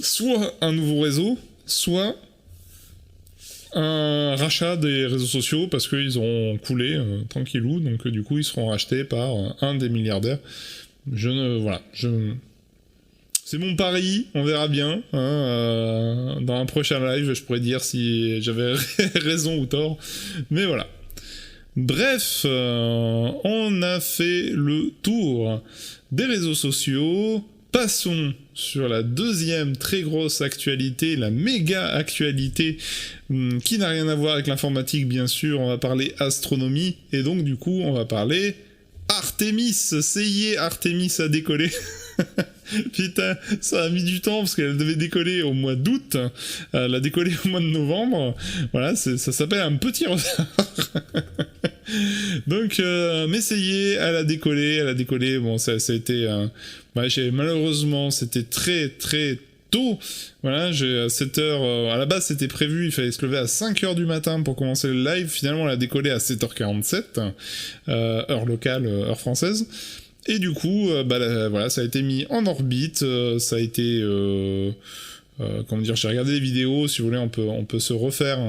soit un nouveau réseau, soit un rachat des réseaux sociaux parce qu'ils auront coulé tranquillou, donc du coup ils seront rachetés par un des milliardaires. C'est mon pari, on verra bien. Hein, dans un prochain live, je pourrais dire si j'avais raison ou tort, mais voilà. Bref, on a fait le tour des réseaux sociaux. Passons sur la deuxième très grosse actualité, la méga actualité, qui n'a rien à voir avec l'informatique, bien sûr. On va parler astronomie, et donc du coup, on va parler Artemis. Ça y est, Artemis a décollé. Putain, ça a mis du temps, parce qu'elle devait décoller au mois d'août. Elle a décollé au mois de novembre. Voilà, ça s'appelle un petit retard. Donc, mais ça y est, elle a décollé. Bon, ça a été... malheureusement, c'était très très tôt. Voilà, j'ai à 7h... à la base, c'était prévu, il fallait se lever à 5h du matin pour commencer le live. Finalement, elle a décollé à 7h47, heure locale, heure française. Et du coup, voilà, ça a été mis en orbite. Ça a été... comment dire, j'ai regardé les vidéos. Si vous voulez, on peut se refaire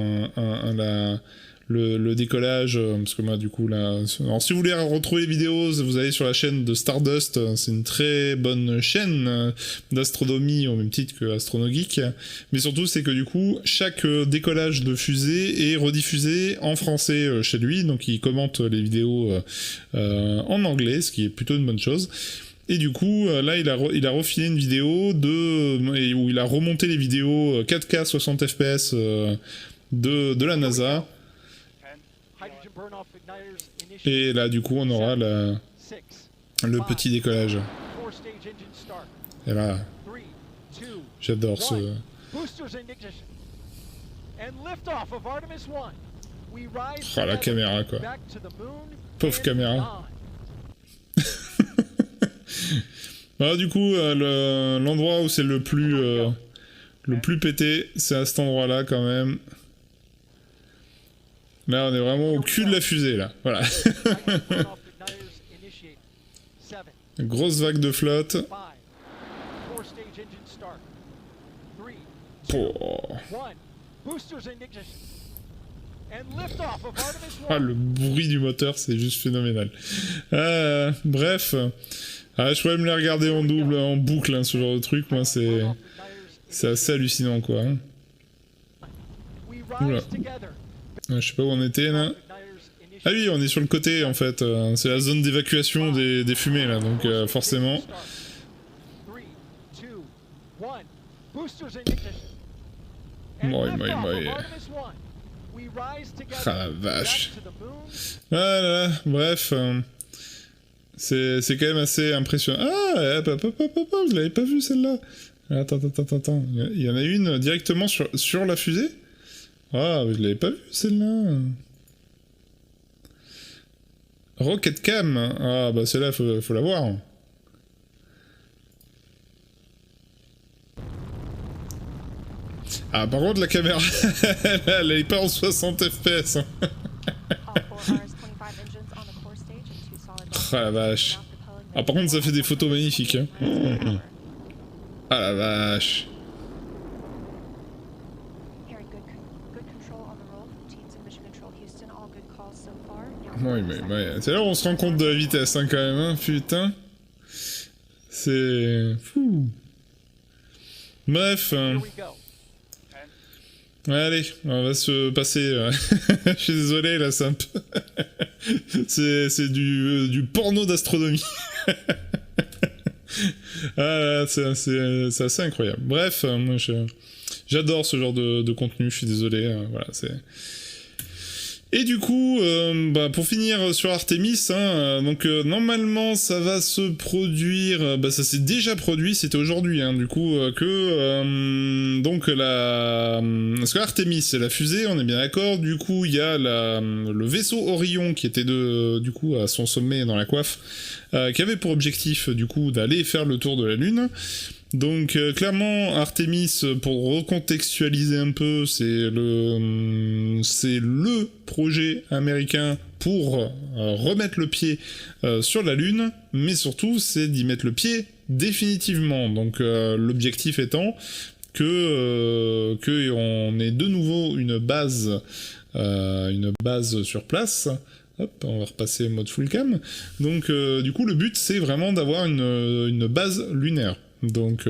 le décollage, parce que moi du coup là... Alors si vous voulez retrouver les vidéos, vous allez sur la chaîne de Stardust, c'est une très bonne chaîne d'astronomie au même titre que AstronoGeek, mais surtout c'est que du coup chaque décollage de fusée est rediffusé en français chez lui, donc il commente les vidéos en anglais, ce qui est plutôt une bonne chose. Et du coup, là, il a refilé une vidéo où il a remonté les vidéos 4K 60 fps de la NASA. Et là, du coup, on aura le petit décollage. Et là, j'adore ce... Ah, la caméra, quoi. Pauvre caméra. Alors, du coup, l'endroit où c'est le plus pété, c'est à cet endroit-là, quand même. Là, on est vraiment au cul de la fusée, là. Voilà. Grosse vague de flotte. Oh. Ah, le bruit du moteur, c'est juste phénoménal. Bref. Je pourrais me les regarder en boucle, hein, ce genre de truc. Moi, c'est assez hallucinant, quoi. Hein. Oula. Je sais pas où on était, là. Ah oui, on est sur le côté, en fait. C'est la zone d'évacuation des fumées, là. Donc, forcément... Moi. Ah la vache. Voilà, bref. C'est quand même assez impressionnant. Ah, vous l'avez pas vu celle-là? Attends. Il y en a une directement sur la fusée? Ah, je l'avais pas vu celle-là. Rocket Cam. Ah, bah celle-là, faut la voir. Ah, par contre, la caméra, elle est pas en 60 fps. Hein. Ah la vache. Ah, par contre, ça fait des photos magnifiques. Hein. Ah la vache. Oui, mais c'est là où on se rend compte de la vitesse, hein, quand même, hein, putain. C'est... fou. Bref. Allez, on va se passer... Je suis désolé, là, c'est un peu... c'est du porno d'astronomie. Ah, c'est assez incroyable. Bref, moi, j'adore ce genre de contenu, je suis désolé, voilà, c'est... Et du coup, pour finir sur Artemis, hein, donc normalement ça va se produire, ça s'est déjà produit, c'était aujourd'hui, hein, du coup, donc parce que Artemis c'est la fusée, on est bien d'accord, du coup il y a le vaisseau Orion qui était du coup à son sommet dans la coiffe, qui avait pour objectif du coup d'aller faire le tour de la Lune. Donc clairement Artemis, pour recontextualiser un peu, c'est le projet américain pour remettre le pied sur la Lune, mais surtout c'est d'y mettre le pied définitivement. Donc l'objectif étant que on ait de nouveau une base sur place. Hop, on va repasser mode full cam. Donc du coup le but c'est vraiment d'avoir une base lunaire. Donc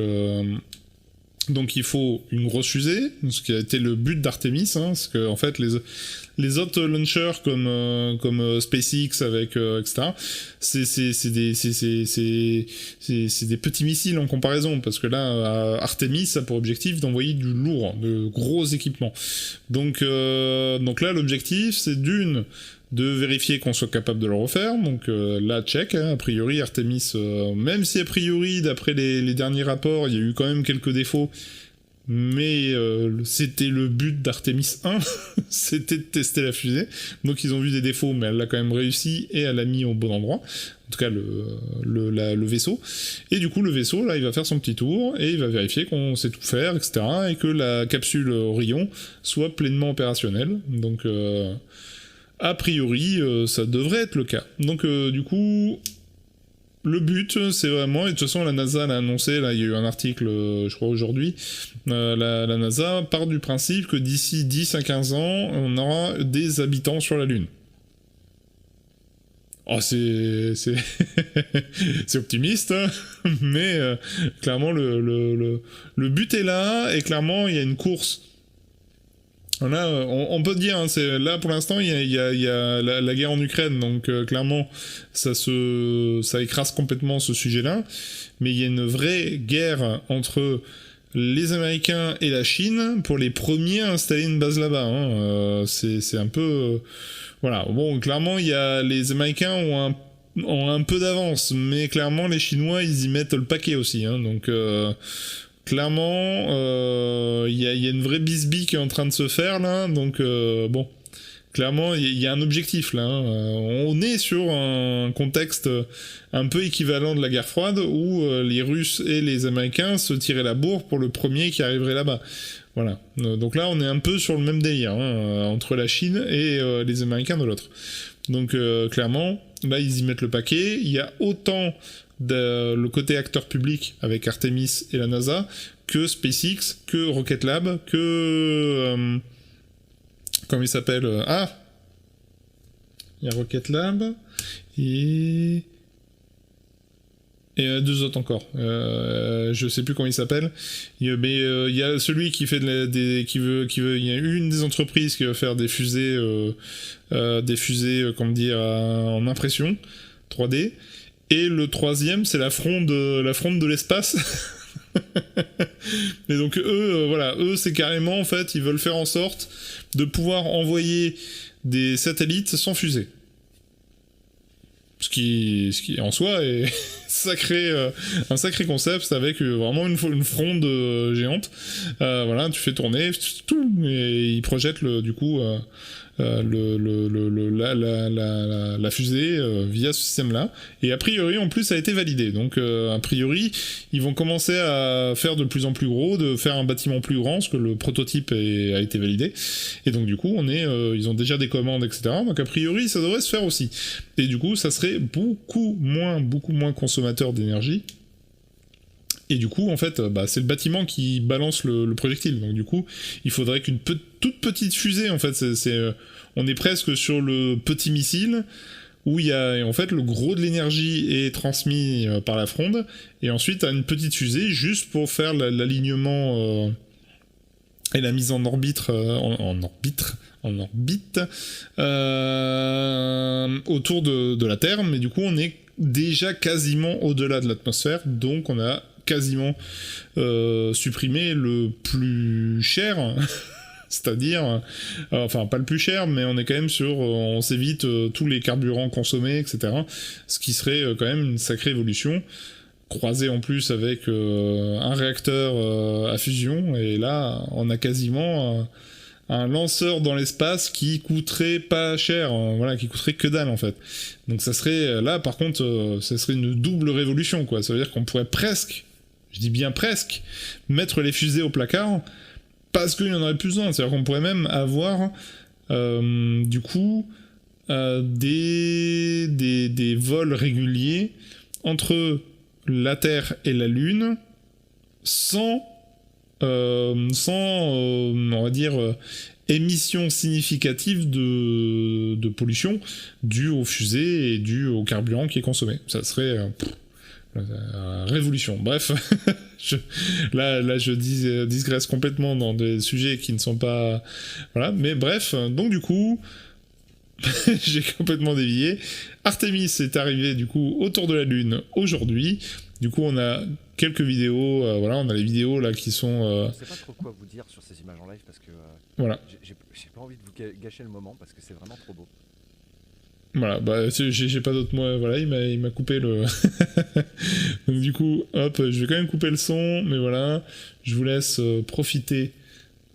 il faut une grosse fusée, ce qui a été le but d'Artemis, hein, parce que en fait les autres launchers comme SpaceX avec etc. C'est des petits missiles en comparaison, parce que là Artemis a pour objectif d'envoyer du lourd, de gros équipements. Donc là l'objectif c'est de vérifier qu'on soit capable de le refaire, donc là, check, hein, a priori, Artemis, même si a priori, d'après les derniers rapports, il y a eu quand même quelques défauts, mais c'était le but d'Artemis 1, c'était de tester la fusée, donc ils ont vu des défauts, mais elle l'a quand même réussi, et elle l'a mis au bon endroit, en tout cas le vaisseau, et du coup le vaisseau, là, il va faire son petit tour, et il va vérifier qu'on sait tout faire, etc., et que la capsule Orion soit pleinement opérationnelle, donc... a priori, ça devrait être le cas. Donc, du coup, le but, c'est vraiment, et de toute façon la NASA l'a annoncé, là il y a eu un article, je crois aujourd'hui, la NASA part du principe que d'ici 10 à 15 ans, on aura des habitants sur la Lune. Oh, c'est c'est optimiste, hein, mais clairement le but est là, et clairement il y a une course. Là, on peut dire, hein, là pour l'instant il y a la guerre en Ukraine, donc clairement ça écrase complètement ce sujet-là, mais il y a une vraie guerre entre les Américains et la Chine pour les premiers à installer une base là-bas. Hein. C'est un peu... voilà, bon, clairement, les Américains ont un peu d'avance, mais clairement, les Chinois, ils y mettent le paquet aussi. Hein. Donc, clairement, il y a une vraie bisbille qui est en train de se faire, là. Donc, bon... Clairement, il y a un objectif là. Hein. On est sur un contexte un peu équivalent de la guerre froide où les Russes et les Américains se tiraient la bourre pour le premier qui arriverait là-bas. Voilà. Donc là, on est un peu sur le même délire hein, entre la Chine et les Américains de l'autre. Donc clairement, là, ils y mettent le paquet. Il y a autant le côté acteur public avec Artemis et la NASA que SpaceX, que Rocket Lab, que... comment il s'appelle il y a Rocket Lab et deux autres encore. Je sais plus comment il s'appelle. Mais il y a celui qui fait il y a une des entreprises qui va faire des fusées, comment dire, en impression 3D. Et le troisième, c'est la fronde de l'espace. Et donc eux c'est carrément en fait ils veulent faire en sorte de pouvoir envoyer des satellites sans fusée, ce qui en soi est un sacré concept avec vraiment une fronde géante. Voilà, tu fais tourner tout et ils projettent du coup la fusée via ce système-là. Et a priori, en plus, ça a été validé. Donc, a priori, ils vont commencer à faire de plus en plus gros, de faire un bâtiment plus grand, parce que le prototype a été validé. Et donc, du coup, ils ont déjà des commandes, etc. Donc, a priori, ça devrait se faire aussi. Et du coup, ça serait beaucoup moins consommateur d'énergie. Et du coup, en fait, c'est le bâtiment qui balance le projectile. Donc du coup, il faudrait qu'une toute petite fusée, en fait, on est presque sur le petit missile, où il y a, en fait, le gros de l'énergie est transmis par la fronde, et ensuite, tu as une petite fusée juste pour faire l'alignement et la mise en orbite, autour de la Terre, mais du coup, on est déjà quasiment au-delà de l'atmosphère, donc on a quasiment supprimé le plus cher, c'est-à-dire, enfin pas le plus cher, mais on est quand même on s'évite tous les carburants consommés, etc. Ce qui serait quand même une sacrée évolution, croisé en plus avec un réacteur à fusion, et là on a quasiment un lanceur dans l'espace qui coûterait pas cher, voilà, qui coûterait que dalle en fait. Donc ça serait, là par contre, ça serait une double révolution, quoi. Ça veut dire qu'on pourrait presque, je dis bien presque, mettre les fusées au placard, parce qu'il y en aurait plus besoin. C'est-à-dire qu'on pourrait même avoir, du coup, des vols réguliers entre la Terre et la Lune, sans on va dire, émission significative de pollution due aux fusées et due au carburant qui est consommé. Ça serait révolution. Bref, là je digresse complètement dans des sujets qui ne sont pas... Voilà, mais bref, donc du coup... j'ai complètement dévié. Artemis est arrivé du coup autour de la Lune aujourd'hui. Du coup, on a quelques vidéos. Voilà, on a les vidéos là qui sont. Je sais pas trop quoi vous dire sur ces images en live parce que voilà. J'ai pas envie de vous gâcher le moment parce que c'est vraiment trop beau. Voilà, bah j'ai pas d'autres mots. Voilà, il m'a coupé le. Donc du coup, hop, je vais quand même couper le son, mais voilà, je vous laisse profiter.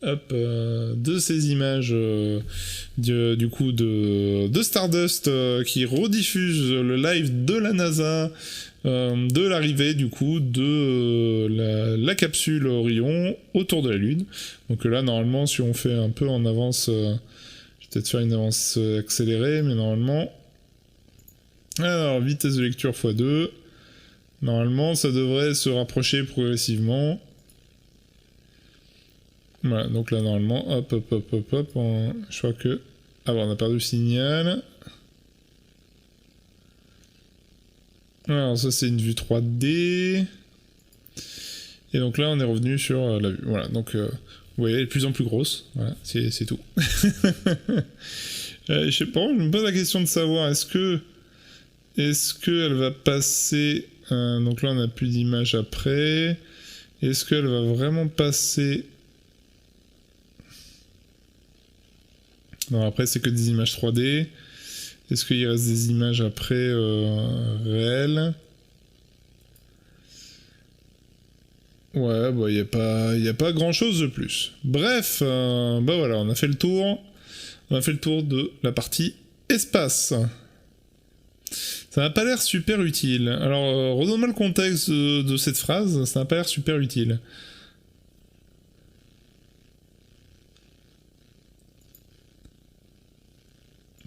De ces images du coup de Stardust qui rediffuse le live de la NASA de l'arrivée du coup de la capsule Orion autour de la Lune. Donc là normalement si on fait un peu en avance, je vais peut-être faire une avance accélérée, mais normalement alors vitesse de lecture x2, Normalement, ça devrait se rapprocher progressivement. Voilà, donc là, normalement, hop, je crois que... Ah bon, on a perdu le signal. Alors ça, c'est une vue 3D. Et donc là, on est revenu sur la vue. Voilà, donc vous voyez, elle est de plus en plus grosse. Voilà, c'est tout. Je sais pas, je me pose la question de savoir, est-ce que elle va passer... donc là, on n'a plus d'image après. Est-ce qu'elle va vraiment passer... Non, après, c'est que des images 3D. Est-ce qu'il reste des images après réelles? Ouais, bah, y a pas grand chose de plus. Bref, bah voilà, on a fait le tour. On a fait le tour de la partie espace. Ça n'a pas l'air super utile. Alors, redonne-moi le contexte de cette phrase. Ça n'a pas l'air super utile.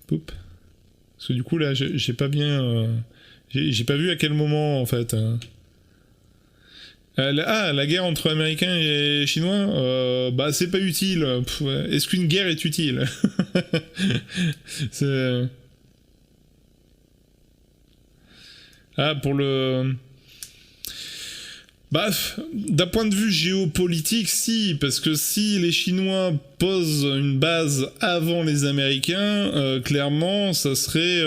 Poup. Parce que du coup, là, j'ai pas bien... j'ai pas vu à quel moment, en fait. La guerre entre Américains et Chinois, bah c'est pas utile. Est-ce qu'une guerre est utile? C'est... Ah, pour le... Bah, d'un point de vue géopolitique, si, parce que si les Chinois posent une base avant les Américains, clairement, ça serait...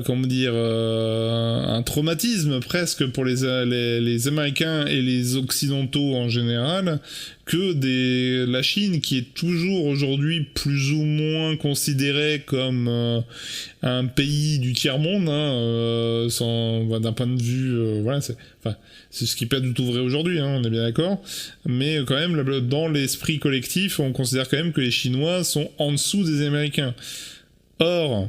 comment dire, un traumatisme presque pour les Américains et les Occidentaux en général, que la Chine, qui est toujours aujourd'hui plus ou moins considérée comme un pays du tiers-monde, hein, d'un point de vue... voilà, c'est ce qui n'est pas du tout vrai aujourd'hui, hein, on est bien d'accord, mais quand même, dans l'esprit collectif, on considère quand même que les Chinois sont en dessous des Américains. Or...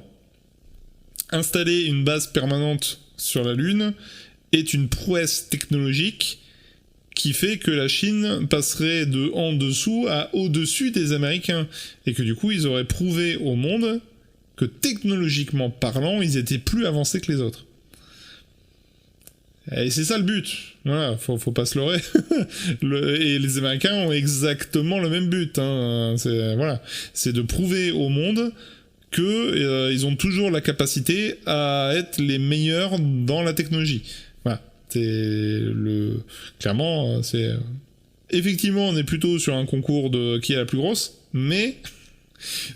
installer une base permanente sur la Lune est une prouesse technologique qui fait que la Chine passerait de en dessous à au-dessus des Américains. Et que du coup, ils auraient prouvé au monde que technologiquement parlant, ils étaient plus avancés que les autres. Et c'est ça le but. Voilà, faut pas se leurrer. Et les Américains ont exactement le même but. Hein. C'est de prouver au monde que ils ont toujours la capacité à être les meilleurs dans la technologie. Voilà, clairement, c'est effectivement, on est plutôt sur un concours de qui est la plus grosse, mais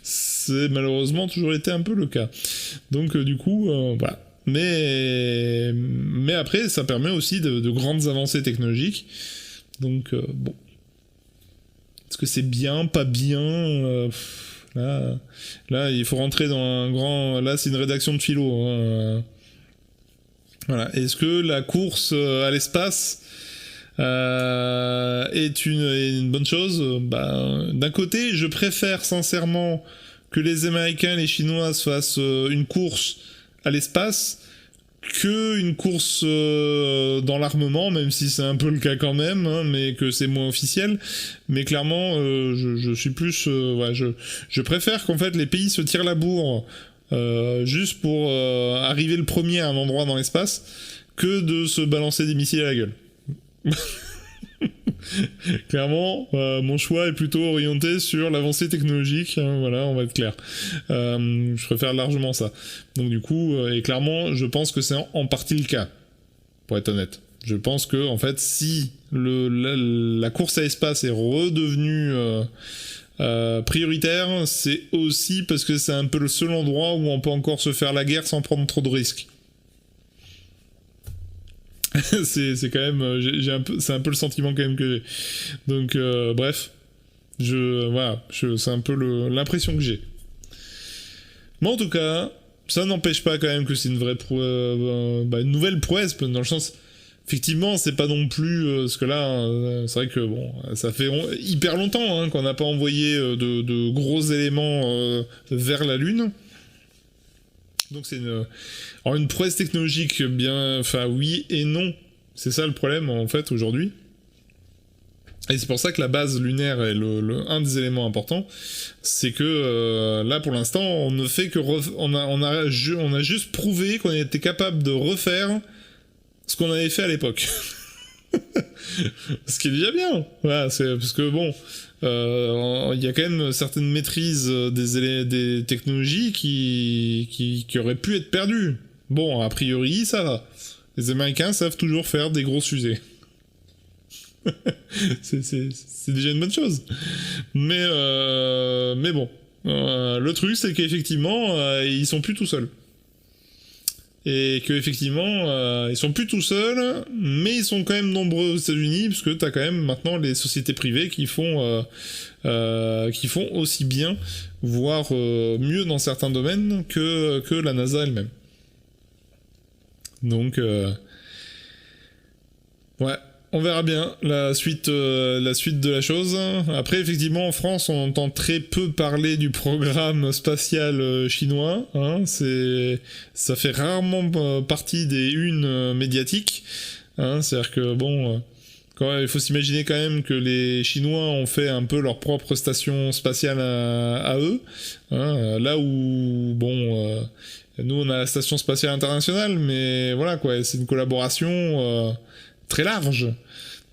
c'est malheureusement toujours été un peu le cas. Donc du coup, voilà. Mais après, ça permet aussi de grandes avancées technologiques. Donc bon, est-ce que c'est bien, pas bien? Là, il faut rentrer dans un grand... Là, c'est une rédaction de philo. Hein. Voilà. Est-ce que la course à l'espace est une bonne chose? Bah, d'un côté, je préfère sincèrement que les Américains et les Chinois fassent une course à l'espace qu'une course dans l'armement, même si c'est un peu le cas quand même, hein, mais que c'est moins officiel. Mais clairement, je suis plus... je préfère qu'en fait les pays se tirent la bourre juste pour arriver le premier à un endroit dans l'espace que de se balancer des missiles à la gueule. Clairement, mon choix est plutôt orienté sur l'avancée technologique, hein, voilà, on va être clair. Je préfère largement ça. Donc du coup, et clairement, je pense que c'est en partie le cas, pour être honnête. Je pense que, en fait, si la course à l'espace est redevenue prioritaire, c'est aussi parce que c'est un peu le seul endroit où on peut encore se faire la guerre sans prendre trop de risques. c'est quand même c'est un peu le sentiment quand même que j'ai. Donc bref, c'est un peu l'impression que j'ai. Mais en tout cas, ça n'empêche pas quand même que c'est une vraie une nouvelle prouesse, dans le sens, effectivement, c'est pas non plus parce que là, c'est vrai que bon, ça fait hyper longtemps qu'on n'a pas envoyé de gros éléments vers la Lune. Donc c'est une prouesse technologique bien... Enfin oui et non. C'est ça le problème en fait aujourd'hui. Et c'est pour ça que la base lunaire est un des éléments importants. C'est que là pour l'instant on ne fait que... on a juste prouvé qu'on était capable de refaire ce qu'on avait fait à l'époque. Ce qui est déjà bien. Voilà, c'est parce que bon, il y a quand même certaines maîtrises des technologies qui auraient pu être perdues. Bon, a priori, ça va. Les Américains savent toujours faire des grosses fusées. c'est déjà une bonne chose. Mais bon. Le truc, c'est qu'effectivement, ils sont plus tout seuls. Et qu'effectivement, ils sont plus tout seuls, mais ils sont quand même nombreux aux États-Unis, parce que t'as quand même maintenant les sociétés privées qui font aussi bien, voire mieux dans certains domaines que la NASA elle-même. Donc, ouais. On verra bien la suite de la chose. Après, effectivement, en France, on entend très peu parler du programme spatial chinois. Hein. Ça fait rarement partie des unes médiatiques. Hein. C'est-à-dire que, bon, il faut s'imaginer quand même que les Chinois ont fait un peu leur propre station spatiale à eux. Hein. Là où, bon, nous, on a la station spatiale internationale, mais voilà, quoi, c'est une collaboration... très large.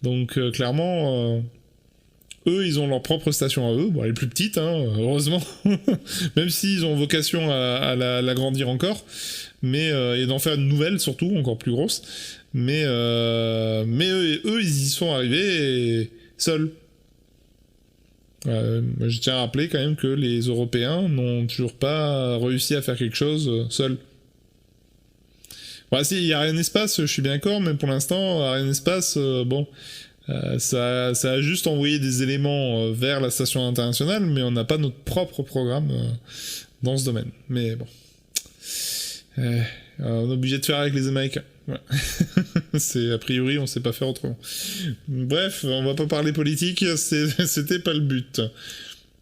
Donc clairement, eux, ils ont leur propre station à eux. Bon, elle est plus petite, hein, heureusement. Même s'ils ont vocation à l'agrandir encore. Mais, et d'en faire une nouvelle, surtout, encore plus grosse. Mais eux, ils y sont arrivés seuls. Je tiens à rappeler quand même que les Européens n'ont toujours pas réussi à faire quelque chose seuls. Bah, si, il y a Ariane Espace, je suis bien d'accord, mais pour l'instant, Ariane Espace, bon, ça a juste envoyé des éléments vers la station internationale, mais on n'a pas notre propre programme dans ce domaine. Mais bon. On est obligé de faire avec les Américains. Voilà. C'est, a priori, on sait pas faire autrement. Bref, on va pas parler politique, c'était pas le but.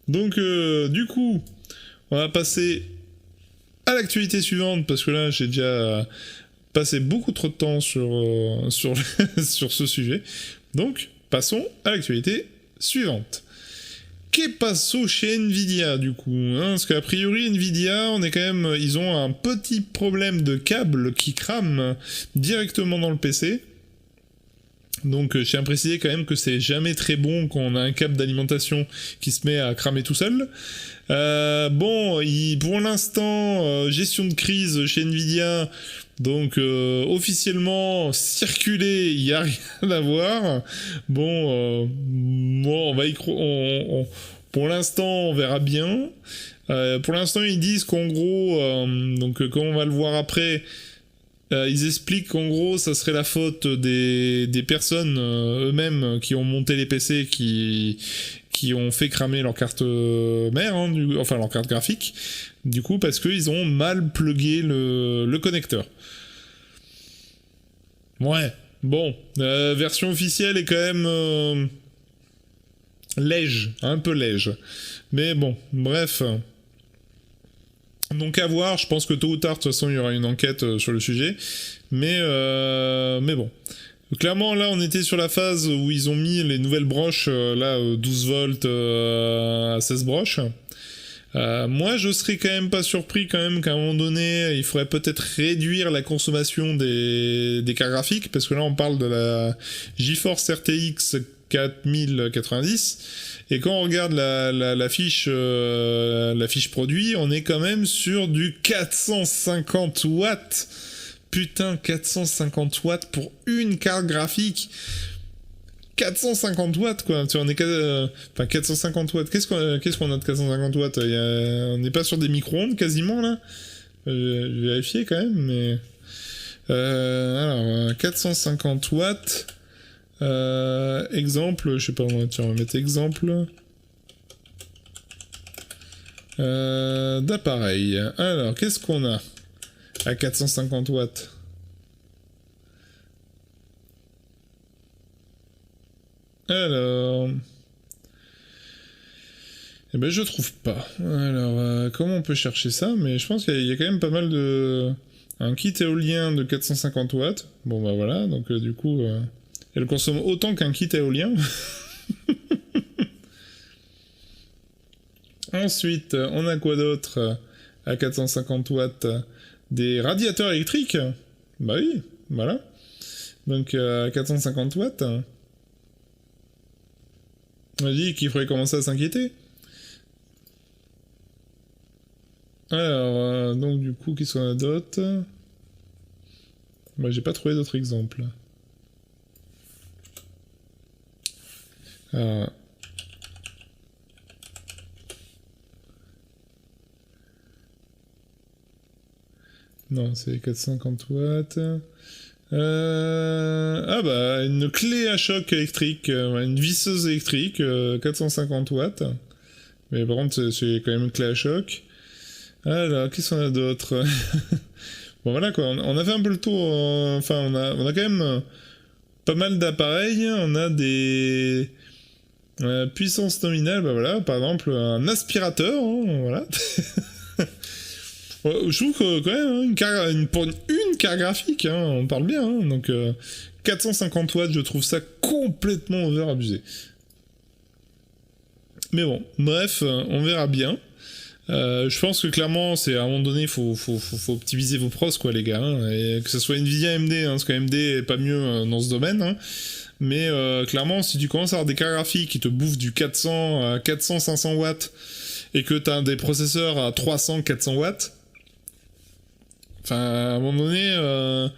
Donc, du coup, on va passer à l'actualité suivante, parce que là, j'ai déjà... passer beaucoup trop de temps sur ce sujet. Donc, passons à l'actualité suivante. Qu'est passo chez Nvidia, du coup, hein, parce qu'a priori, Nvidia, ils ont un petit problème de câble qui crame directement dans le PC. Donc, je tiens à préciser quand même que c'est jamais très bon quand on a un câble d'alimentation qui se met à cramer tout seul. Bon, pour l'instant, gestion de crise chez Nvidia... Donc officiellement circuler, il y a rien à voir. Bon, on va pour l'instant on verra bien. Pour l'instant ils disent qu'en gros, donc comme on va le voir après, ils expliquent qu'en gros ça serait la faute des personnes eux-mêmes qui ont monté les PC qui ont fait cramer leur carte mère, hein, enfin leur carte graphique. Du coup, parce qu'ils ont mal plugué le connecteur. Ouais, bon, version officielle est quand même léger, un peu léger. Mais bon, bref. Donc à voir, je pense que tôt ou tard, de toute façon, il y aura une enquête sur le sujet. Mais bon. Clairement, là, on était sur la phase où ils ont mis les nouvelles broches, 12 volts à 16 broches. Moi, je serais quand même pas surpris quand même qu'à un moment donné, il faudrait peut-être réduire la consommation des cartes graphiques, parce que là, on parle de la GeForce RTX 4090, et quand on regarde la fiche produit, on est quand même sur du 450 watts. Putain, 450 watts pour une carte graphique. 450 watts, quoi. Tu vois, on est enfin, 450 watts. Qu'est-ce qu'on a de 450 watts? On n'est pas sur des micro-ondes, quasiment, là. Je vais vérifier, quand même, mais... alors, 450 watts... exemple, je sais pas, tiens, on va mettre exemple... d'appareil. Alors, qu'est-ce qu'on a à 450 watts? Alors... Eh ben, je trouve pas. Alors, comment on peut chercher ça? Mais je pense qu'il y a quand même pas mal de... Un kit éolien de 450 watts. Bon, bah voilà, donc du coup... elle consomme autant qu'un kit éolien. Ensuite, on a quoi d'autre à 450 watts? Des radiateurs électriques. Bah oui, voilà. Donc 450 watts. On a dit qu'il faudrait commencer à s'inquiéter. Alors, donc du coup, qu'est-ce qu'on a d'autre? Moi, j'ai pas trouvé d'autres exemples. Alors... Non, c'est 450 watts. Ah bah, une clé à choc électrique, une visseuse électrique, 450 watts. Mais par contre, c'est quand même une clé à choc. Alors, qu'est-ce qu'on a d'autre? Bon voilà quoi, on a fait un peu le tour. Enfin, on a quand même pas mal d'appareils. On a des puissances nominales. Bah voilà, par exemple, un aspirateur. Hein, voilà. Je trouve que quand même, pour une carte graphique, hein, on parle bien. Hein, donc 450 watts, je trouve ça complètement over-abusé. Mais bon, bref, on verra bien. Je pense que clairement, c'est à un moment donné, faut optimiser vos pros, quoi, les gars. Hein, et que ce soit Nvidia, AMD, hein, parce que AMD est pas mieux dans ce domaine. Hein, mais clairement, si tu commences à avoir des cartes graphiques qui te bouffent du 400 à 400, 500 watts, et que t'as des processeurs à 300, 400 watts, enfin, à un moment donné,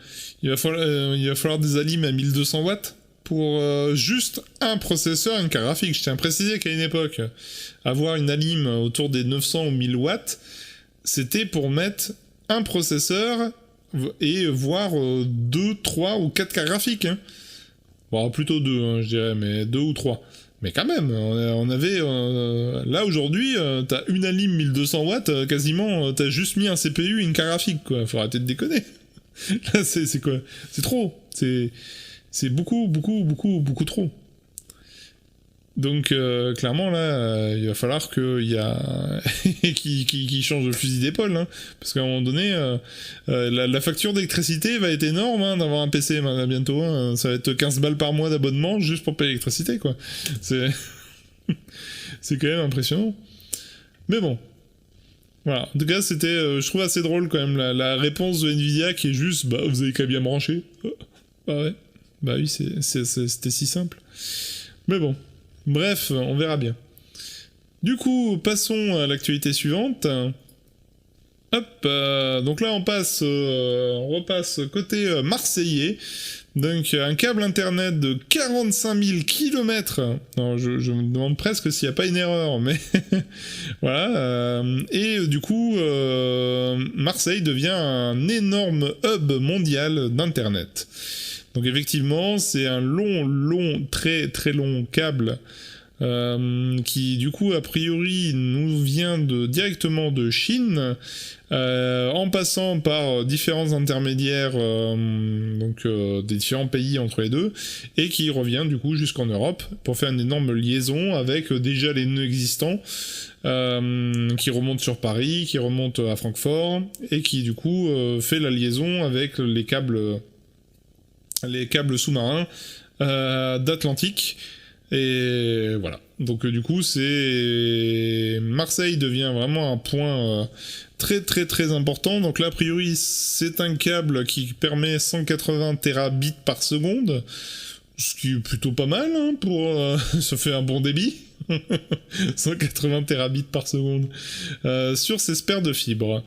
il va falloir des alims à 1200 watts pour juste un processeur, une carte graphique. Je tiens à préciser qu'à une époque, avoir une alim autour des 900 ou 1000 watts, c'était pour mettre un processeur et voir 2, 3 ou 4 cartes graphiques. Hein. Bon, plutôt 2, hein, je dirais, mais 2 ou 3. Mais quand même, on avait... là, aujourd'hui, t'as une alim 1200 watts, quasiment, t'as juste mis un CPU et une carte graphique, quoi. Faut arrêter de déconner. Là, c'est quoi? C'est trop. C'est beaucoup trop. Donc, clairement, là, il va falloir qu'il y a... qui change de fusil d'épaule, hein. Parce qu'à un moment donné, la facture d'électricité va être énorme, hein, d'avoir un PC bientôt. Hein. Ça va être 15 balles par mois d'abonnement juste pour payer l'électricité, quoi. C'est... c'est quand même impressionnant. Mais bon. Voilà. En tout cas, c'était, je trouve assez drôle, quand même, la réponse de Nvidia qui est juste, bah, vous avez qu'à bien brancher. Bah ouais. Bah oui, c'était si simple. Mais bon. Bref, on verra bien. Du coup, passons à l'actualité suivante. Hop, donc là on repasse côté marseillais. Donc un câble internet de 45 000 km. Non, je me demande presque s'il n'y a pas une erreur, mais voilà. Et du coup, Marseille devient un énorme hub mondial d'internet. Donc effectivement, c'est un très très long câble qui du coup a priori nous vient directement de Chine, en passant par différents intermédiaires, donc des différents pays entre les deux, et qui revient du coup jusqu'en Europe pour faire une énorme liaison avec déjà les nœuds existants, qui remontent sur Paris, qui remontent à Francfort, et qui du coup fait la liaison avec les câbles sous-marins d'Atlantique. Et voilà. Donc du coup, Marseille devient vraiment un point très très très important. Donc là, a priori, c'est un câble qui permet 180 terabits par seconde, ce qui est plutôt pas mal, hein, ça fait un bon débit. 180 terabits par seconde sur ces sphères de fibres.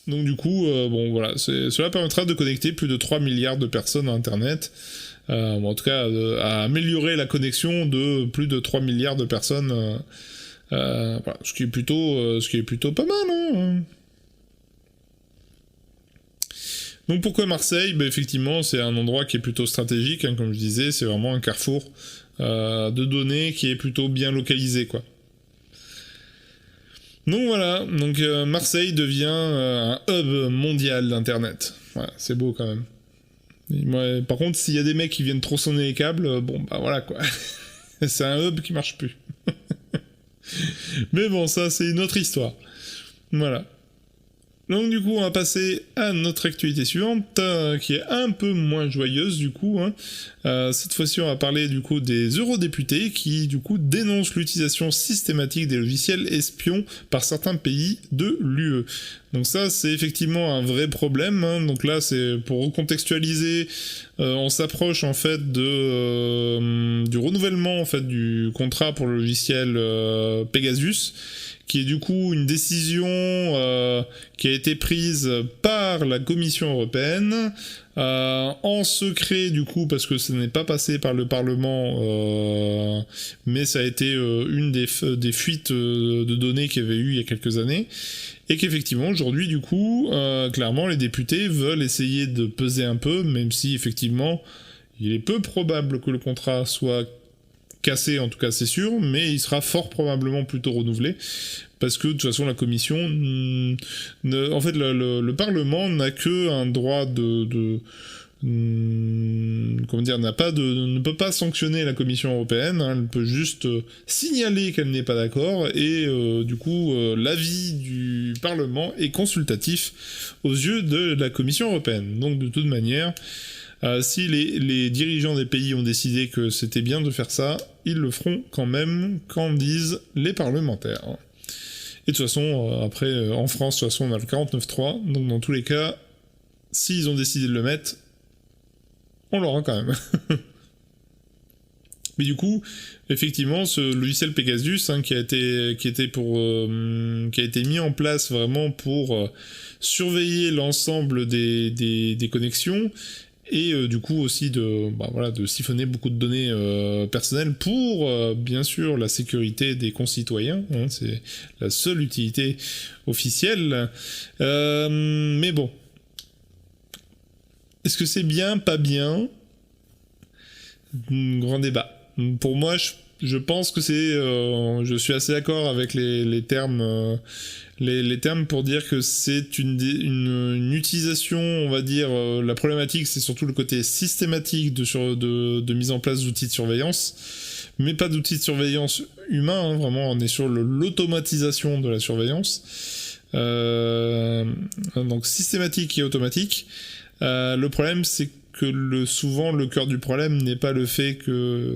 Donc du coup, bon voilà, cela permettra de connecter plus de 3 milliards de personnes à Internet. En tout cas, à améliorer la connexion de plus de 3 milliards de personnes. Voilà, ce qui est plutôt pas mal, hein. Donc pourquoi Marseille? Bah, effectivement, c'est un endroit qui est plutôt stratégique, hein, comme je disais, c'est vraiment un carrefour de données qui est plutôt bien localisé, quoi. Donc voilà, donc Marseille devient un hub mondial d'internet. Voilà, c'est beau quand même. Moi, par contre, s'il y a des mecs qui viennent tronçonner les câbles, bon bah voilà quoi. C'est un hub qui marche plus. Mais bon, ça c'est une autre histoire. Voilà. Donc du coup, on va passer à notre actualité suivante, qui est un peu moins joyeuse du coup. Cette fois-ci, on va parler du coup des eurodéputés qui du coup dénoncent l'utilisation systématique des logiciels espions par certains pays de l'UE. Donc ça, c'est effectivement un vrai problème. Donc là, c'est pour recontextualiser, on s'approche en fait du renouvellement en fait du contrat pour le logiciel Pegasus, qui est du coup une décision qui a été prise par la Commission européenne en secret du coup parce que ce n'est pas passé par le Parlement, mais ça a été une des fuites de données qu'il y avait eu il y a quelques années, et qu'effectivement aujourd'hui du coup clairement les députés veulent essayer de peser un peu, même si effectivement il est peu probable que le contrat soit cassé, en tout cas c'est sûr, mais il sera fort probablement plutôt renouvelé, parce que de toute façon la commission, en fait le Parlement n'a que un droit comment dire, ne peut pas sanctionner la Commission européenne, elle peut juste signaler qu'elle n'est pas d'accord, et du coup l'avis du Parlement est consultatif aux yeux de la Commission européenne. Donc de toute manière, si les dirigeants des pays ont décidé que c'était bien de faire ça, ils le feront quand même, qu'en disent les parlementaires. Et de toute façon, après, en France, de toute façon, on a le 49.3, donc dans tous les cas, s'ils ont décidé de le mettre, on l'aura quand même. Mais du coup, effectivement, ce logiciel Pegasus, qui a été mis en place vraiment pour surveiller l'ensemble des connexions, et du coup aussi de siphonner beaucoup de données personnelles pour bien sûr la sécurité des concitoyens, c'est la seule utilité officielle, mais bon, est-ce que c'est bien, pas bien? Grand débat. Pour moi, je pense que c'est... je suis assez d'accord avec les termes... les termes pour dire que c'est une utilisation, on va dire... la problématique, c'est surtout le côté systématique de mise en place d'outils de surveillance, mais pas d'outils de surveillance humains, vraiment, on est sur l'automatisation de la surveillance. Donc systématique et automatique. Le problème, c'est que souvent le cœur du problème n'est pas le fait que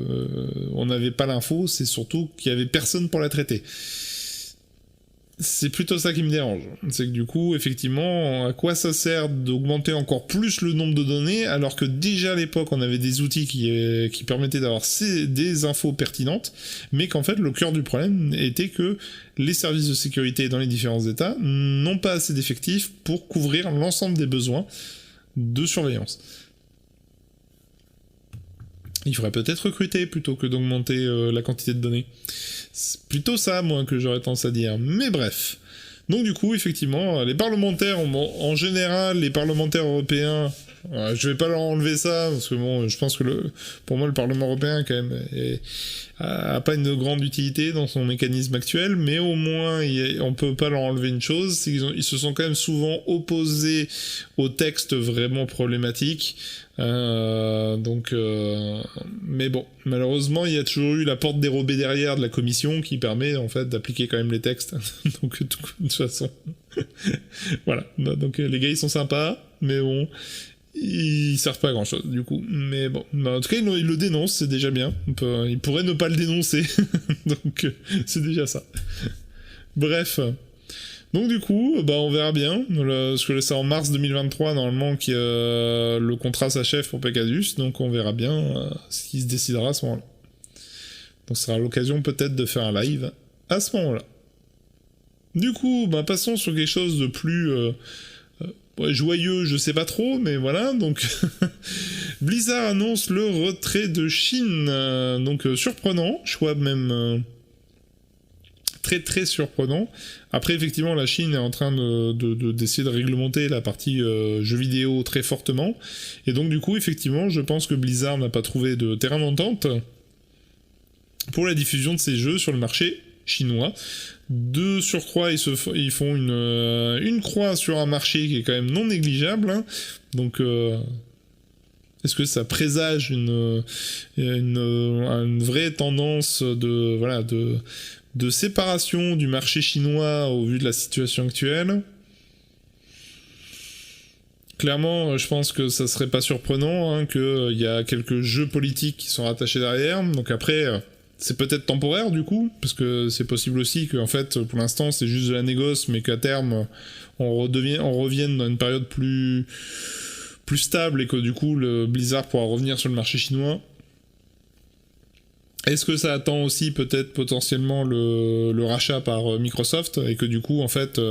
on n'avait pas l'info, c'est surtout qu'il y avait personne pour la traiter. C'est plutôt ça qui me dérange. C'est que du coup, effectivement, à quoi ça sert d'augmenter encore plus le nombre de données, alors que déjà à l'époque on avait des outils qui permettaient d'avoir des infos pertinentes, mais qu'en fait le cœur du problème était que les services de sécurité dans les différents États n'ont pas assez d'effectifs pour couvrir l'ensemble des besoins de surveillance. Il faudrait peut-être recruter plutôt que d'augmenter la quantité de données. C'est plutôt ça, moi, que j'aurais tendance à dire. Mais bref. Donc du coup, effectivement, les parlementaires, en général, les parlementaires européens, je vais pas leur enlever ça, parce que bon, je pense que pour moi, le Parlement européen, quand même, a pas une grande utilité dans son mécanisme actuel, mais au moins, on peut pas leur enlever une chose, c'est qu'ils se sont quand même souvent opposés aux textes vraiment problématiques. Mais bon, malheureusement, il y a toujours eu la porte dérobée derrière de la commission qui permet en fait d'appliquer quand même les textes. Donc de toute façon, voilà. Donc les gars ils sont sympas, mais bon, ils servent pas à grand chose du coup. Mais bon, en tout cas ils le dénoncent, c'est déjà bien. Ils pourraient ne pas le dénoncer, donc c'est déjà ça. Bref. Donc du coup, on verra bien, parce que c'est en mars 2023 normalement que le contrat s'achève pour Pegasus, donc on verra bien ce qui se décidera à ce moment-là. Donc ce sera l'occasion peut-être de faire un live à ce moment-là. Du coup, passons sur quelque chose de plus joyeux, je sais pas trop, mais voilà, donc Blizzard annonce le retrait de Chine, donc surprenant, choix même... très très surprenant. Après effectivement la Chine est en train d'essayer de réglementer la partie jeux vidéo très fortement, et donc du coup effectivement je pense que Blizzard n'a pas trouvé de terrain d'entente pour la diffusion de ces jeux sur le marché chinois. De surcroît ils font une croix sur un marché qui est quand même non négligeable, donc est-ce que ça présage une vraie tendance de séparation du marché chinois au vu de la situation actuelle? Clairement, je pense que ça serait pas surprenant hein, qu'il y a quelques jeux politiques qui sont rattachés derrière. Donc après, c'est peut-être temporaire du coup, parce que c'est possible aussi qu'en fait, pour l'instant, c'est juste de la négoce, mais qu'à terme, on revienne dans une période plus stable et que du coup, le Blizzard pourra revenir sur le marché chinois. Est-ce que ça attend aussi peut-être potentiellement le rachat par Microsoft et que du coup en fait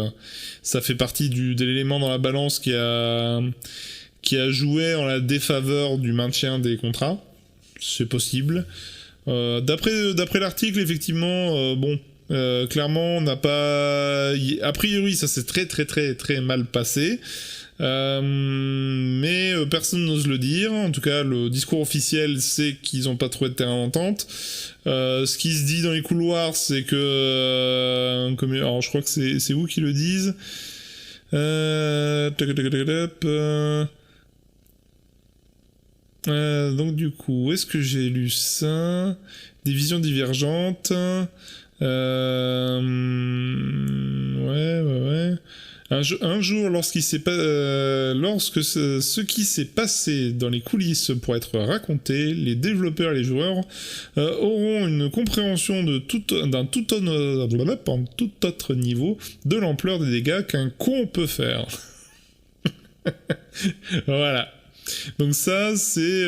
ça fait partie de l'élément dans la balance qui a joué en la défaveur du maintien des contrats? C'est possible. D'après l'article effectivement clairement on n'a pas a priori ça s'est très très très très mal passé. Mais personne n'ose le dire. En tout cas, le discours officiel, c'est qu'ils n'ont pas trouvé de terrain d'entente. Ce qui se dit dans les couloirs, c'est que... alors, je crois que c'est vous qui le disent. Donc, du coup, où est-ce que j'ai lu ça? Des visions divergentes. Ouais. Un jour, lorsque ce qui s'est passé dans les coulisses pour être raconté, les développeurs et les joueurs auront une compréhension d'un tout autre niveau de l'ampleur des dégâts qu'un con peut faire. Voilà. Donc ça, c'est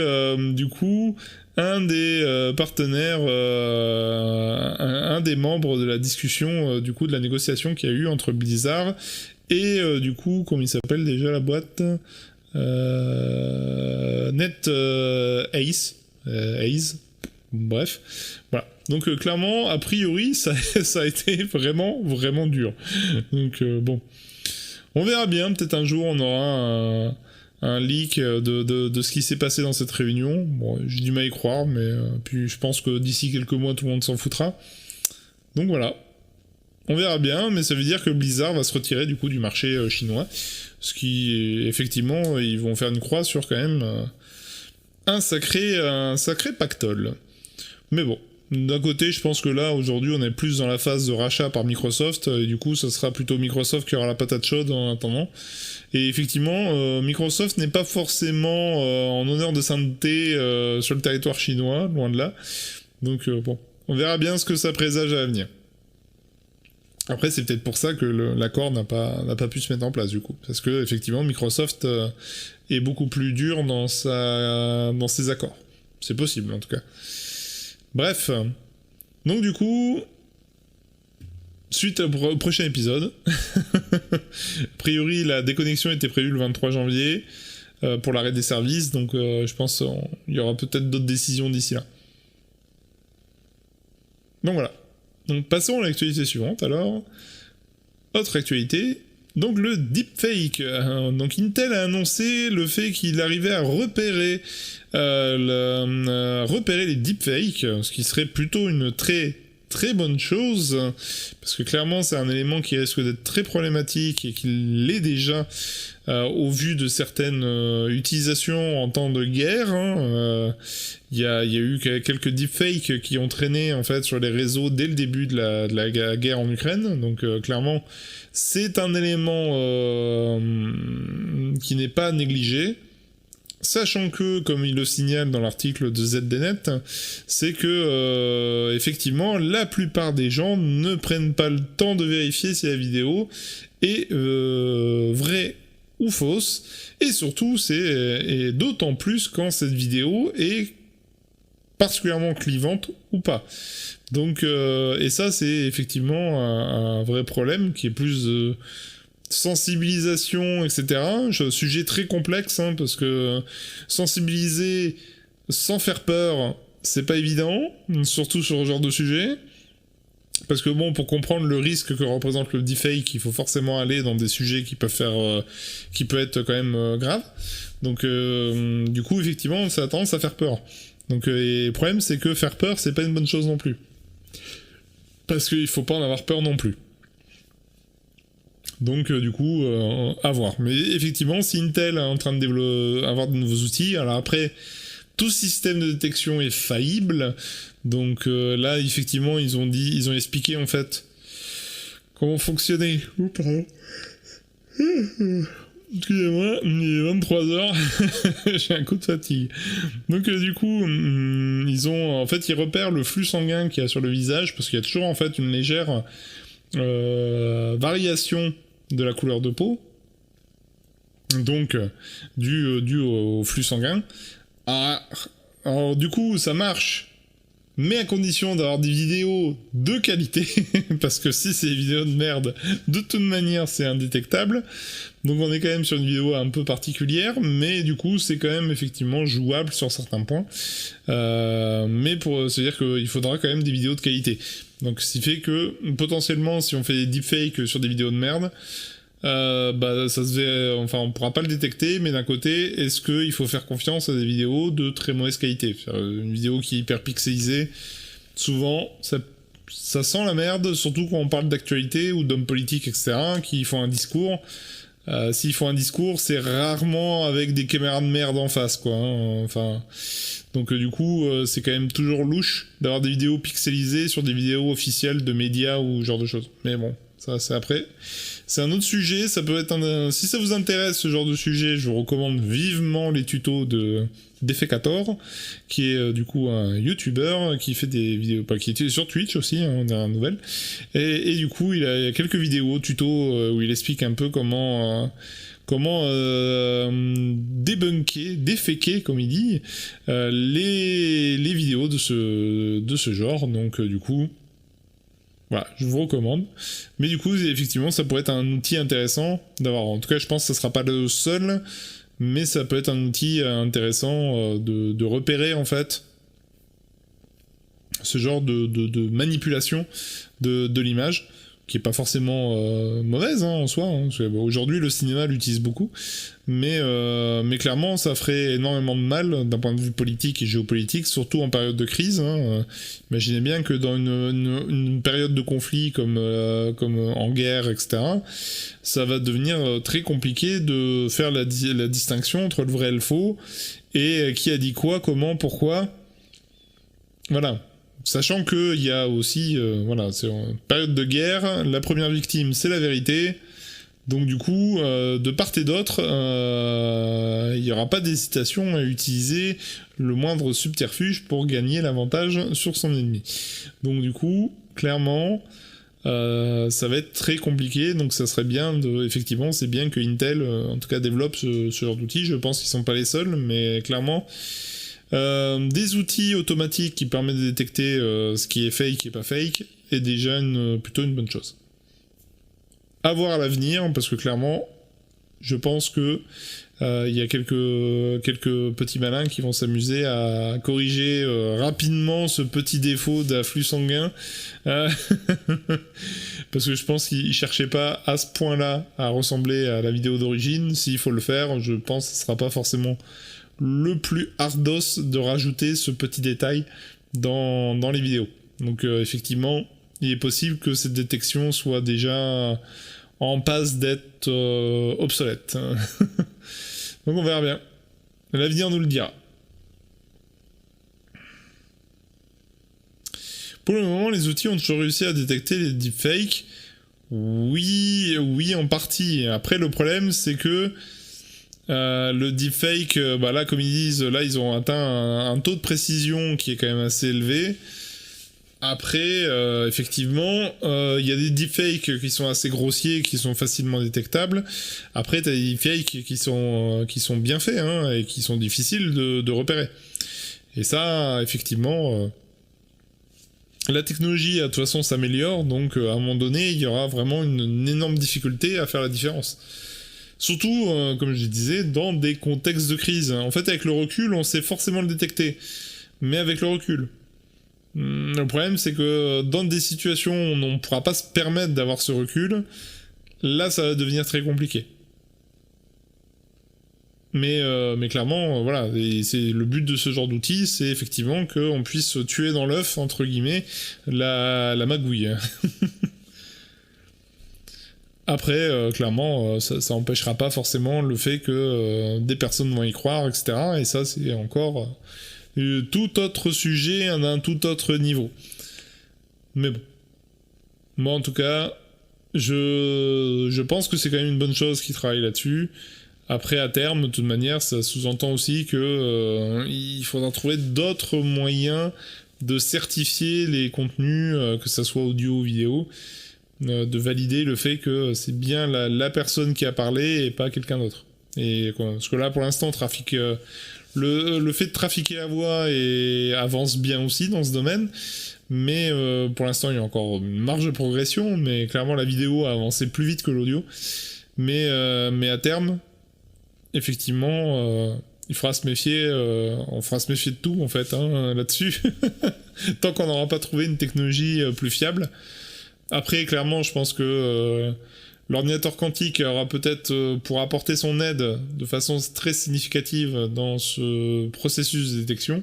du coup un des partenaires, un des membres de la discussion du coup de la négociation qu'il y a eu entre Blizzard et du coup, comment il s'appelle déjà la boîte Ace. Bref. Voilà. Donc clairement, a priori, ça a été vraiment, vraiment dur. Donc bon. On verra bien. Peut-être un jour, on aura un leak de ce qui s'est passé dans cette réunion. Bon, j'ai du mal à y croire, mais puis je pense que d'ici quelques mois, tout le monde s'en foutra. Donc voilà. On verra bien, mais ça veut dire que Blizzard va se retirer du coup du marché chinois. Ce qui, effectivement, ils vont faire une croix sur quand même un sacré pactole. Mais bon, d'un côté, je pense que là, aujourd'hui, on est plus dans la phase de rachat par Microsoft, et du coup, ça sera plutôt Microsoft qui aura la patate chaude en attendant. Et effectivement, Microsoft n'est pas forcément en honneur de sainteté sur le territoire chinois, loin de là. Donc bon, on verra bien ce que ça présage à l'avenir. Après, c'est peut-être pour ça que l'accord n'a pas pu se mettre en place, du coup. Parce que, effectivement, Microsoft est beaucoup plus dur dans ses accords. C'est possible, en tout cas. Bref. Donc, du coup, suite au prochain épisode, a priori, la déconnexion était prévue le 23 janvier pour l'arrêt des services. Donc, je pense qu'il y aura peut-être d'autres décisions d'ici là. Donc, voilà. Donc passons à l'actualité suivante alors. Autre actualité, donc le deepfake. Donc Intel a annoncé le fait qu'il arrivait à repérer les deepfakes, ce qui serait plutôt une très très bonne chose, parce que clairement c'est un élément qui risque d'être très problématique et qui l'est déjà au vu de certaines utilisations en temps de guerre. Il y a eu quelques deepfakes qui ont traîné en fait sur les réseaux dès le début de la guerre en Ukraine, donc clairement c'est un élément qui n'est pas négligé. Sachant que, comme il le signale dans l'article de ZDNet, c'est que, effectivement, la plupart des gens ne prennent pas le temps de vérifier si la vidéo est vraie ou fausse, et surtout, c'est d'autant plus quand cette vidéo est particulièrement clivante ou pas. Donc, et ça, c'est effectivement un vrai problème qui est plus... sensibilisation, etc. Sujet très complexe, hein, parce que sensibiliser sans faire peur, c'est pas évident, surtout sur ce genre de sujet. Parce que bon, pour comprendre le risque que représente le deepfake, il faut forcément aller dans des sujets qui peuvent être quand même graves. Donc, du coup, effectivement, ça a tendance à faire peur. Donc, et le problème, c'est que faire peur, c'est pas une bonne chose non plus. Parce qu'il faut pas en avoir peur non plus. Donc du coup, à voir. Mais effectivement, si Intel est en train de avoir de nouveaux outils, alors après, tout système de détection est faillible. Donc là, effectivement, ils ont expliqué en fait comment fonctionner. Excusez-moi, il est 23h, j'ai un coup de fatigue. Donc du coup, ils repèrent le flux sanguin qu'il y a sur le visage, parce qu'il y a toujours en fait une légère variation de la couleur de peau, donc dû au flux sanguin. Alors du coup, ça marche, mais à condition d'avoir des vidéos de qualité, parce que si c'est des vidéos de merde, de toute manière c'est indétectable. Donc on est quand même sur une vidéo un peu particulière, mais du coup c'est quand même effectivement jouable sur certains points. Mais c'est-à-dire qu'il faudra quand même des vidéos de qualité. Donc ce qui fait que potentiellement si on fait des deepfakes sur des vidéos de merde, on pourra pas le détecter, mais d'un côté, est-ce qu'il faut faire confiance à des vidéos de très mauvaise qualité? Une vidéo qui est hyper pixelisée, souvent ça sent la merde, surtout quand on parle d'actualité ou d'hommes politiques, etc., qui font un discours. S'ils font un discours, c'est rarement avec des caméras de merde en face, quoi. Donc du coup, c'est quand même toujours louche d'avoir des vidéos pixelisées sur des vidéos officielles de médias ou ce genre de choses. Mais bon, ça c'est après. C'est un autre sujet, ça peut être si ça vous intéresse ce genre de sujet, je vous recommande vivement les tutos d'Effecator, qui est du coup un YouTuber qui fait des vidéos, qui est sur Twitch aussi, hein, dernière nouvelle. Et du coup, il y a quelques vidéos tutos où il explique un peu comment débunker, défaker, comme il dit, les vidéos de ce genre. Donc du coup, voilà, je vous recommande. Mais du coup, effectivement, ça pourrait être un outil intéressant d'avoir. En tout cas, je pense que ça sera pas le seul, mais ça peut être un outil intéressant de repérer, en fait, ce genre de manipulation de l'image, qui est pas forcément mauvaise en soi. Aujourd'hui, le cinéma l'utilise beaucoup, mais clairement, ça ferait énormément de mal d'un point de vue politique et géopolitique, surtout en période de crise. Imaginez bien que dans une période de conflit comme en guerre, etc., ça va devenir très compliqué de faire la distinction entre le vrai et le faux, et qui a dit quoi, comment, pourquoi. Voilà. Sachant qu'il y a aussi, c'est une période de guerre, la première victime c'est la vérité, donc du coup, de part et d'autre, il n'y aura pas d'hésitation à utiliser le moindre subterfuge pour gagner l'avantage sur son ennemi. Donc du coup, clairement, ça va être très compliqué, donc ça serait bien, effectivement, c'est bien que Intel, en tout cas, développe ce genre d'outils. Je pense qu'ils sont pas les seuls, mais clairement... des outils automatiques qui permettent de détecter ce qui est fake et pas fake est déjà plutôt une bonne chose. À voir à l'avenir, parce que clairement, je pense que il y a quelques petits malins qui vont s'amuser à corriger rapidement ce petit défaut d'afflux sanguin, parce que je pense qu'ils cherchaient pas à ce point-là à ressembler à la vidéo d'origine. S'il faut le faire, je pense que ce sera pas forcément le plus hardos de rajouter ce petit détail dans les vidéos. Donc effectivement, il est possible que cette détection soit déjà en passe d'être obsolète. Donc on verra bien. L'avenir nous le dira. Pour le moment, les outils ont toujours réussi à détecter les deepfakes. Oui, en partie. Après, le problème, c'est que le deepfake, là, comme ils disent, là, ils ont atteint un taux de précision qui est quand même assez élevé. Après, effectivement, il y a des deepfakes qui sont assez grossiers, qui sont facilement détectables. Après, t'as des deepfakes qui sont bien faits, hein, et qui sont difficiles de repérer. Et ça, effectivement, la technologie, de toute façon, s'améliore, donc à un moment donné, il y aura vraiment une énorme difficulté à faire la différence. Surtout, comme je disais, dans des contextes de crise. En fait, avec le recul, on sait forcément le détecter. Mais avec le recul. Le problème, c'est que dans des situations où on ne pourra pas se permettre d'avoir ce recul, là, ça va devenir très compliqué. Mais clairement, voilà, et c'est le but de ce genre d'outil, c'est effectivement qu'on puisse tuer dans l'œuf, entre guillemets, la magouille. Après, clairement, ça empêchera pas forcément le fait que des personnes vont y croire, etc. Et ça, c'est encore tout autre sujet à un tout autre niveau. Mais bon. Moi, en tout cas, je pense que c'est quand même une bonne chose qu'ils travaillent là-dessus. Après, à terme, de toute manière, ça sous-entend aussi que il faudra trouver d'autres moyens de certifier les contenus, que ça soit audio ou vidéo, de valider le fait que c'est bien la personne qui a parlé et pas quelqu'un d'autre. Et parce que là, pour l'instant, on trafique... le fait de trafiquer la voix avance bien aussi dans ce domaine, mais pour l'instant il y a encore une marge de progression, mais clairement la vidéo a avancé plus vite que l'audio, mais à terme, effectivement, il faudra se méfier, on fera se méfier de tout en fait, hein, là-dessus, tant qu'on n'aura pas trouvé une technologie plus fiable. Après, clairement, je pense que l'ordinateur quantique aura peut-être pour apporter son aide de façon très significative dans ce processus de détection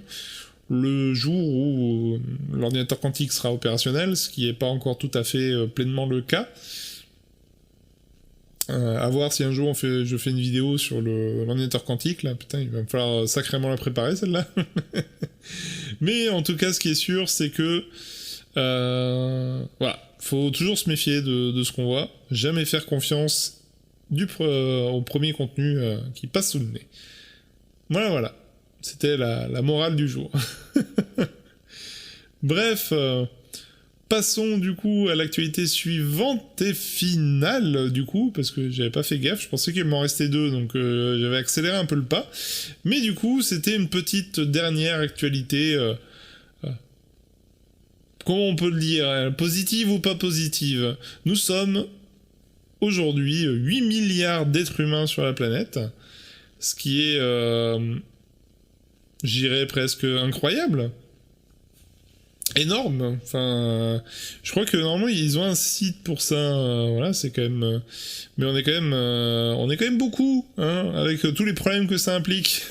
le jour où l'ordinateur quantique sera opérationnel, ce qui n'est pas encore tout à fait pleinement le cas. À voir si un jour je fais une vidéo sur l'ordinateur quantique, là, putain, il va me falloir sacrément la préparer celle-là. Mais en tout cas, ce qui est sûr, c'est que voilà, faut toujours se méfier de ce qu'on voit, jamais faire confiance au premier contenu qui passe sous le nez. Voilà, c'était la morale du jour. Bref, passons du coup à l'actualité suivante et finale du coup, parce que j'avais pas fait gaffe, je pensais qu'il m'en restait 2, donc j'avais accéléré un peu le pas, mais du coup c'était une petite dernière actualité, comment on peut le dire, positive ou pas positive. Nous sommes aujourd'hui 8 milliards d'êtres humains sur la planète, ce qui est, j'irais presque incroyable. Énorme, enfin, je crois que normalement ils ont un site pour ça, voilà, c'est quand même, mais on est quand même beaucoup, hein, avec tous les problèmes que ça implique,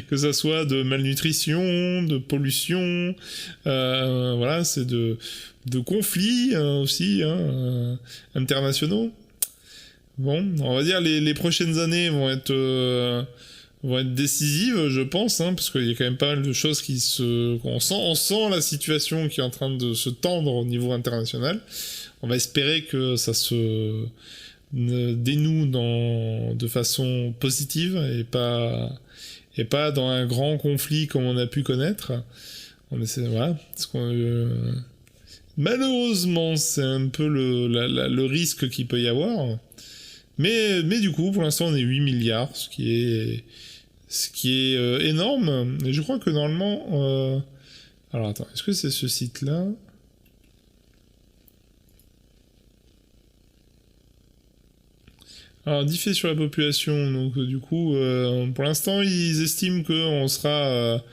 que ça soit de malnutrition, de pollution, voilà, c'est de conflits aussi, hein, internationaux. Bon, on va dire les prochaines années vont être décisives, je pense, hein, parce qu'il y a quand même pas mal de choses on sent la situation qui est en train de se tendre au niveau international. On va espérer que ça se dénoue de façon positive et pas dans un grand conflit comme on a pu connaître. On essaie, voilà, parce malheureusement, c'est un peu le risque qu'il peut y avoir. Mais du coup, pour l'instant, on est 8 milliards, ce qui est énorme. Et je crois que normalement... Alors attends, est-ce que c'est ce site-là ? Alors, diffé sur la population, donc du coup, pour l'instant, ils estiment qu'on sera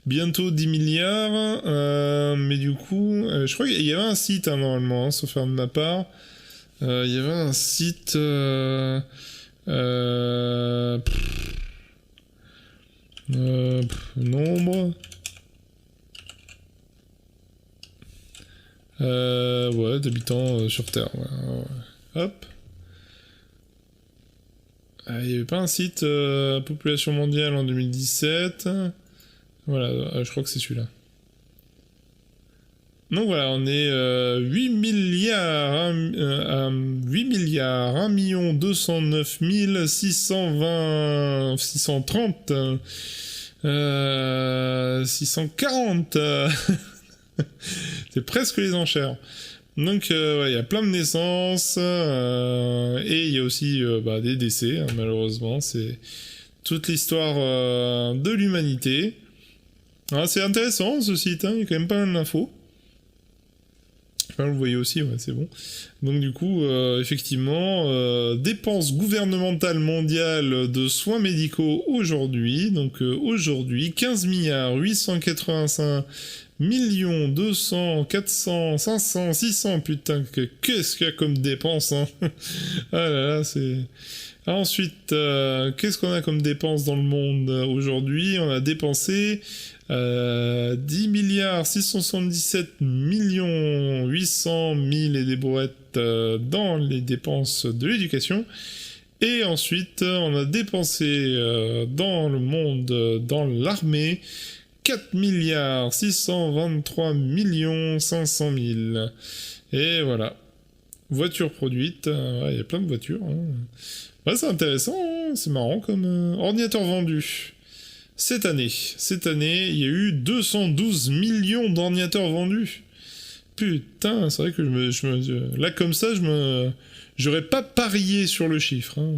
bientôt 10 milliards, mais du coup, je crois qu'il y avait un site, hein, normalement, hein, sauf faire de ma part. Il y avait un site... nombre... ouais, d'habitants sur Terre. Ouais. Hop. Il n'y avait pas un site population mondiale en 2017. Voilà, je crois que c'est celui-là. Donc voilà, on est 8 milliards, 8 milliards, 1 209 620, 630, 640. C'est presque les enchères. Donc il y a plein de naissances et il y a aussi des décès, hein, malheureusement. C'est toute l'histoire de l'humanité. Alors, c'est intéressant ce site, hein, il y a quand même pas mal d'infos. Enfin, vous le voyez aussi, ouais, c'est bon. Donc du coup, effectivement, dépenses gouvernementales mondiales de soins médicaux aujourd'hui. Donc aujourd'hui, 15 milliards 885 millions 200 400 500 600. Putain, qu'est-ce qu'il y a comme dépenses, hein. Ah là là, c'est... Ensuite, qu'est-ce qu'on a comme dépenses dans le monde aujourd'hui ? On a dépensé 10 milliards 677 millions 800 000 et des brouettes dans les dépenses de l'éducation. Et ensuite, on a dépensé dans le monde, dans l'armée, 4 milliards 623 millions 500 000. Et voilà. Voitures produites, il y a plein de voitures, hein. Ouais, c'est intéressant, hein. c'est marrant comme ordinateur vendu. Cette année, il y a eu 212 millions d'ordinateurs vendus. Putain, c'est vrai que là comme ça, j'aurais pas parié sur le chiffre. Hein.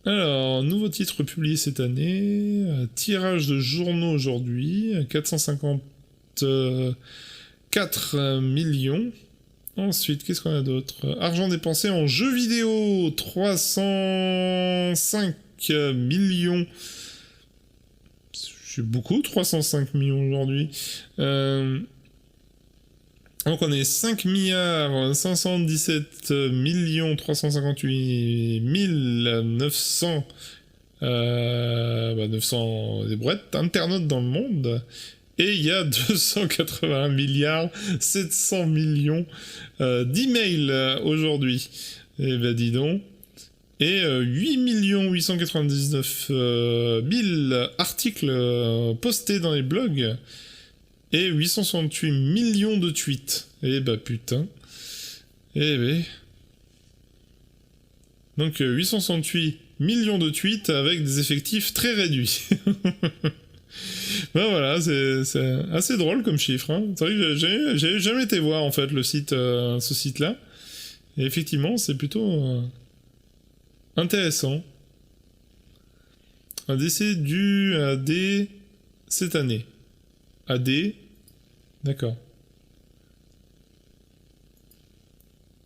Alors, nouveau titre publié cette année, tirage de journaux aujourd'hui, 454 millions. Ensuite, qu'est-ce qu'on a d'autre? Argent dépensé en jeux vidéo, 305 millions. C'est beaucoup, 305 millions aujourd'hui. Donc on est 5 milliards 517 millions 358 900 900 des brouettes internautes dans le monde. Et il y a 281 milliards 700 millions d'emails aujourd'hui. Et ben dis donc. Et 8 899 000 articles postés dans les blogs. Et 868 millions de tweets. Et bah putain. Eh ben. Donc 868 millions de tweets avec des effectifs très réduits. Ben voilà, c'est assez drôle comme chiffre. Hein. C'est vrai que j'avais jamais été voir en fait le site, ce site-là. Et effectivement, c'est plutôt intéressant. Un décès dû à AD cette année. AD, d'accord.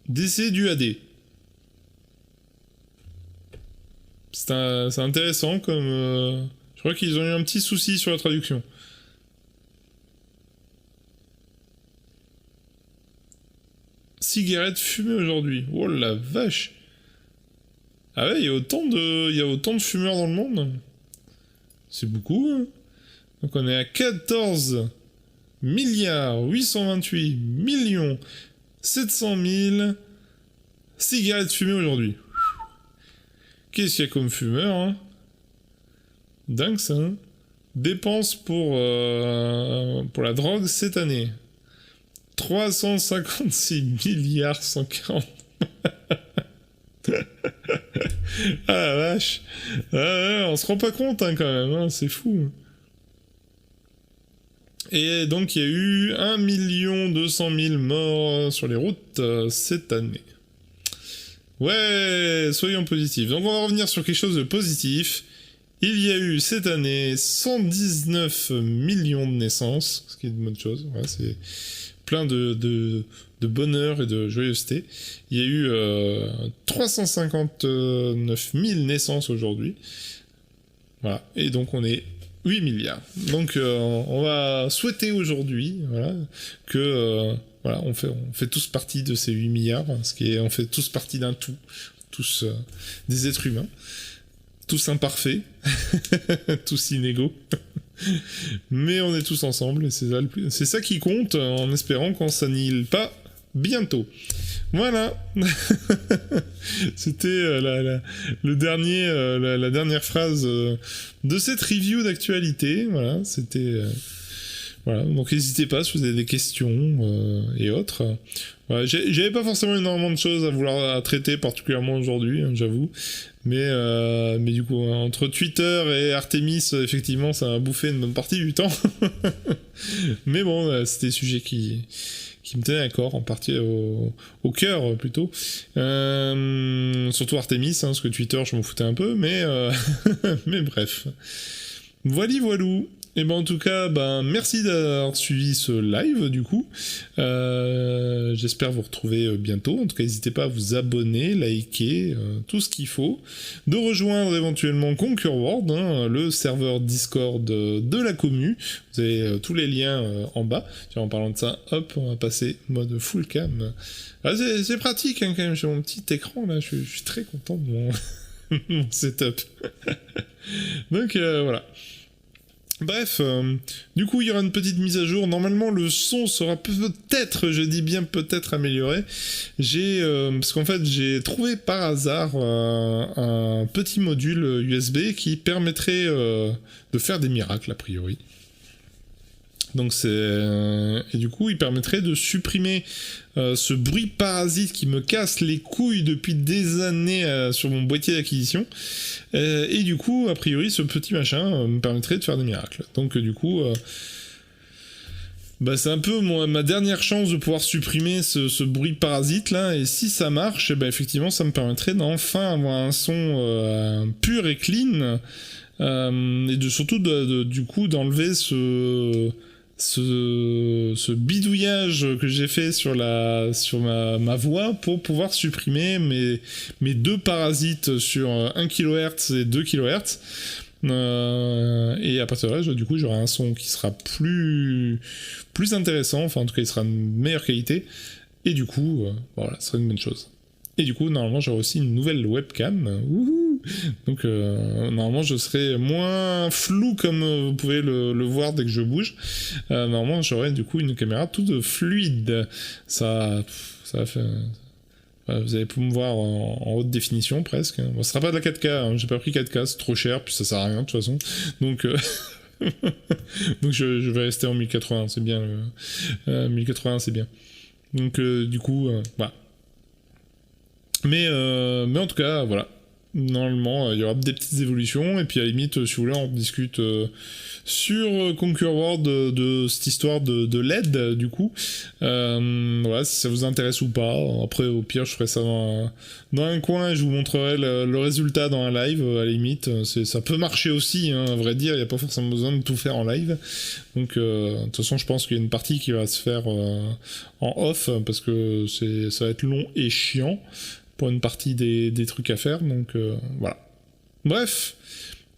Décès du AD. C'est intéressant comme... je crois qu'ils ont eu un petit souci sur la traduction. Cigarette fumée aujourd'hui. Oh la vache. Ah ouais, il y a autant de fumeurs dans le monde. C'est beaucoup, hein. Donc on est à 14 milliards 828 millions 700 000 cigarettes fumées aujourd'hui. Qu'est-ce qu'il y a comme fumeur, hein? Dingue ça, hein? Dépenses pour la drogue cette année. 356 milliards 140. Ah la vache. Ah, ouais, on se rend pas compte hein, quand même, hein, c'est fou. Et donc il y a eu 1 200 000 morts sur les routes cette année. Ouais, soyons positifs. Donc on va revenir sur quelque chose de positif. Il y a eu cette année 119 millions de naissances, ce qui est une bonne chose. Ouais, c'est plein de bonheur et de joyeuseté. Il y a eu 359 000 naissances aujourd'hui. Voilà. Et donc on est 8 milliards. Donc on va souhaiter aujourd'hui, voilà, que voilà, on fait tous partie de ces 8 milliards, on fait tous partie d'un tout, tous des êtres humains, tous imparfaits, tous inégaux. Mais on est tous ensemble et c'est ça qui compte, en espérant qu'on s'annihile pas bientôt. Voilà. C'était la dernière phrase de cette review d'actualité. Voilà, c'était voilà. Donc n'hésitez pas si vous avez des questions et autres. Voilà, j'avais pas forcément énormément de choses à vouloir traiter particulièrement aujourd'hui, hein, j'avoue. Mais du coup, entre Twitter et Artemis, effectivement, ça a bouffé une bonne partie du temps. Mais bon, c'était des sujets qui me tenaient à corps, en partie au cœur plutôt. Surtout Artemis, hein, parce que Twitter, je m'en foutais un peu, mais bref. Voilou. Et ben en tout cas, merci d'avoir suivi ce live du coup. J'espère vous retrouver bientôt. En tout cas, n'hésitez pas à vous abonner, liker, tout ce qu'il faut. De rejoindre éventuellement Conquer World, hein, le serveur Discord de la commu. Vous avez tous les liens en bas. Tiens, en parlant de ça, hop, on va passer mode full cam. Ah, c'est pratique hein, quand même, j'ai mon petit écran là, je suis très content de mon setup. Donc voilà. Bref, du coup il y aura une petite mise à jour. Normalement le son sera peut-être, je dis bien peut-être amélioré. Parce qu'en fait j'ai trouvé par hasard un petit module USB qui permettrait de faire des miracles a priori. Donc et du coup, il permettrait de supprimer ce bruit parasite qui me casse les couilles depuis des années sur mon boîtier d'acquisition. Et du coup, a priori, ce petit machin me permettrait de faire des miracles. Donc du coup, c'est un peu ma dernière chance de pouvoir supprimer ce bruit parasite là. Et si ça marche, effectivement, ça me permettrait d'enfin avoir un son pur et clean. Et surtout du coup d'enlever ce bidouillage que j'ai fait sur ma voix pour pouvoir supprimer mes 2 parasites sur 1 kHz et 2 kHz. Et à partir de là, du coup, j'aurai un son qui sera plus intéressant, enfin en tout cas il sera de meilleure qualité, et du coup, voilà, ce serait une bonne chose. Et du coup, normalement, j'aurai aussi une nouvelle webcam. Wouhou! Donc, normalement, je serai moins flou comme vous pouvez le voir dès que je bouge. Normalement, j'aurai du coup une caméra toute fluide. Ça va faire... Vous allez pouvoir me voir en haute définition presque. Bon, ce sera pas de la 4K, hein. J'ai pas pris 4K, c'est trop cher, puis ça sert à rien de toute façon. Donc, donc je vais rester en 1080, c'est bien. 1080, c'est bien. Donc, du coup, voilà. Mais en tout cas, voilà. Normalement, il y aura des petites évolutions, et puis à la limite, si vous voulez, on discute sur Conquer World de cette histoire de LED, du coup. Voilà, si ça vous intéresse ou pas. Après, au pire, je ferai ça dans un coin, et je vous montrerai le résultat dans un live, à la limite. Ça peut marcher aussi, hein, à vrai dire, il n'y a pas forcément besoin de tout faire en live. Donc, de toute façon, je pense qu'il y a une partie qui va se faire en off, parce que ça va être long et chiant pour une partie des trucs à faire, donc voilà. Bref,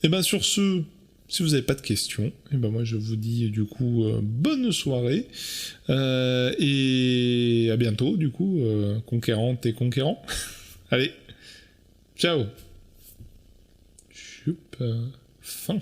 et sur ce, si vous n'avez pas de questions, et moi je vous dis du coup bonne soirée, et à bientôt du coup, conquérantes et conquérants. Allez, ciao. Fin.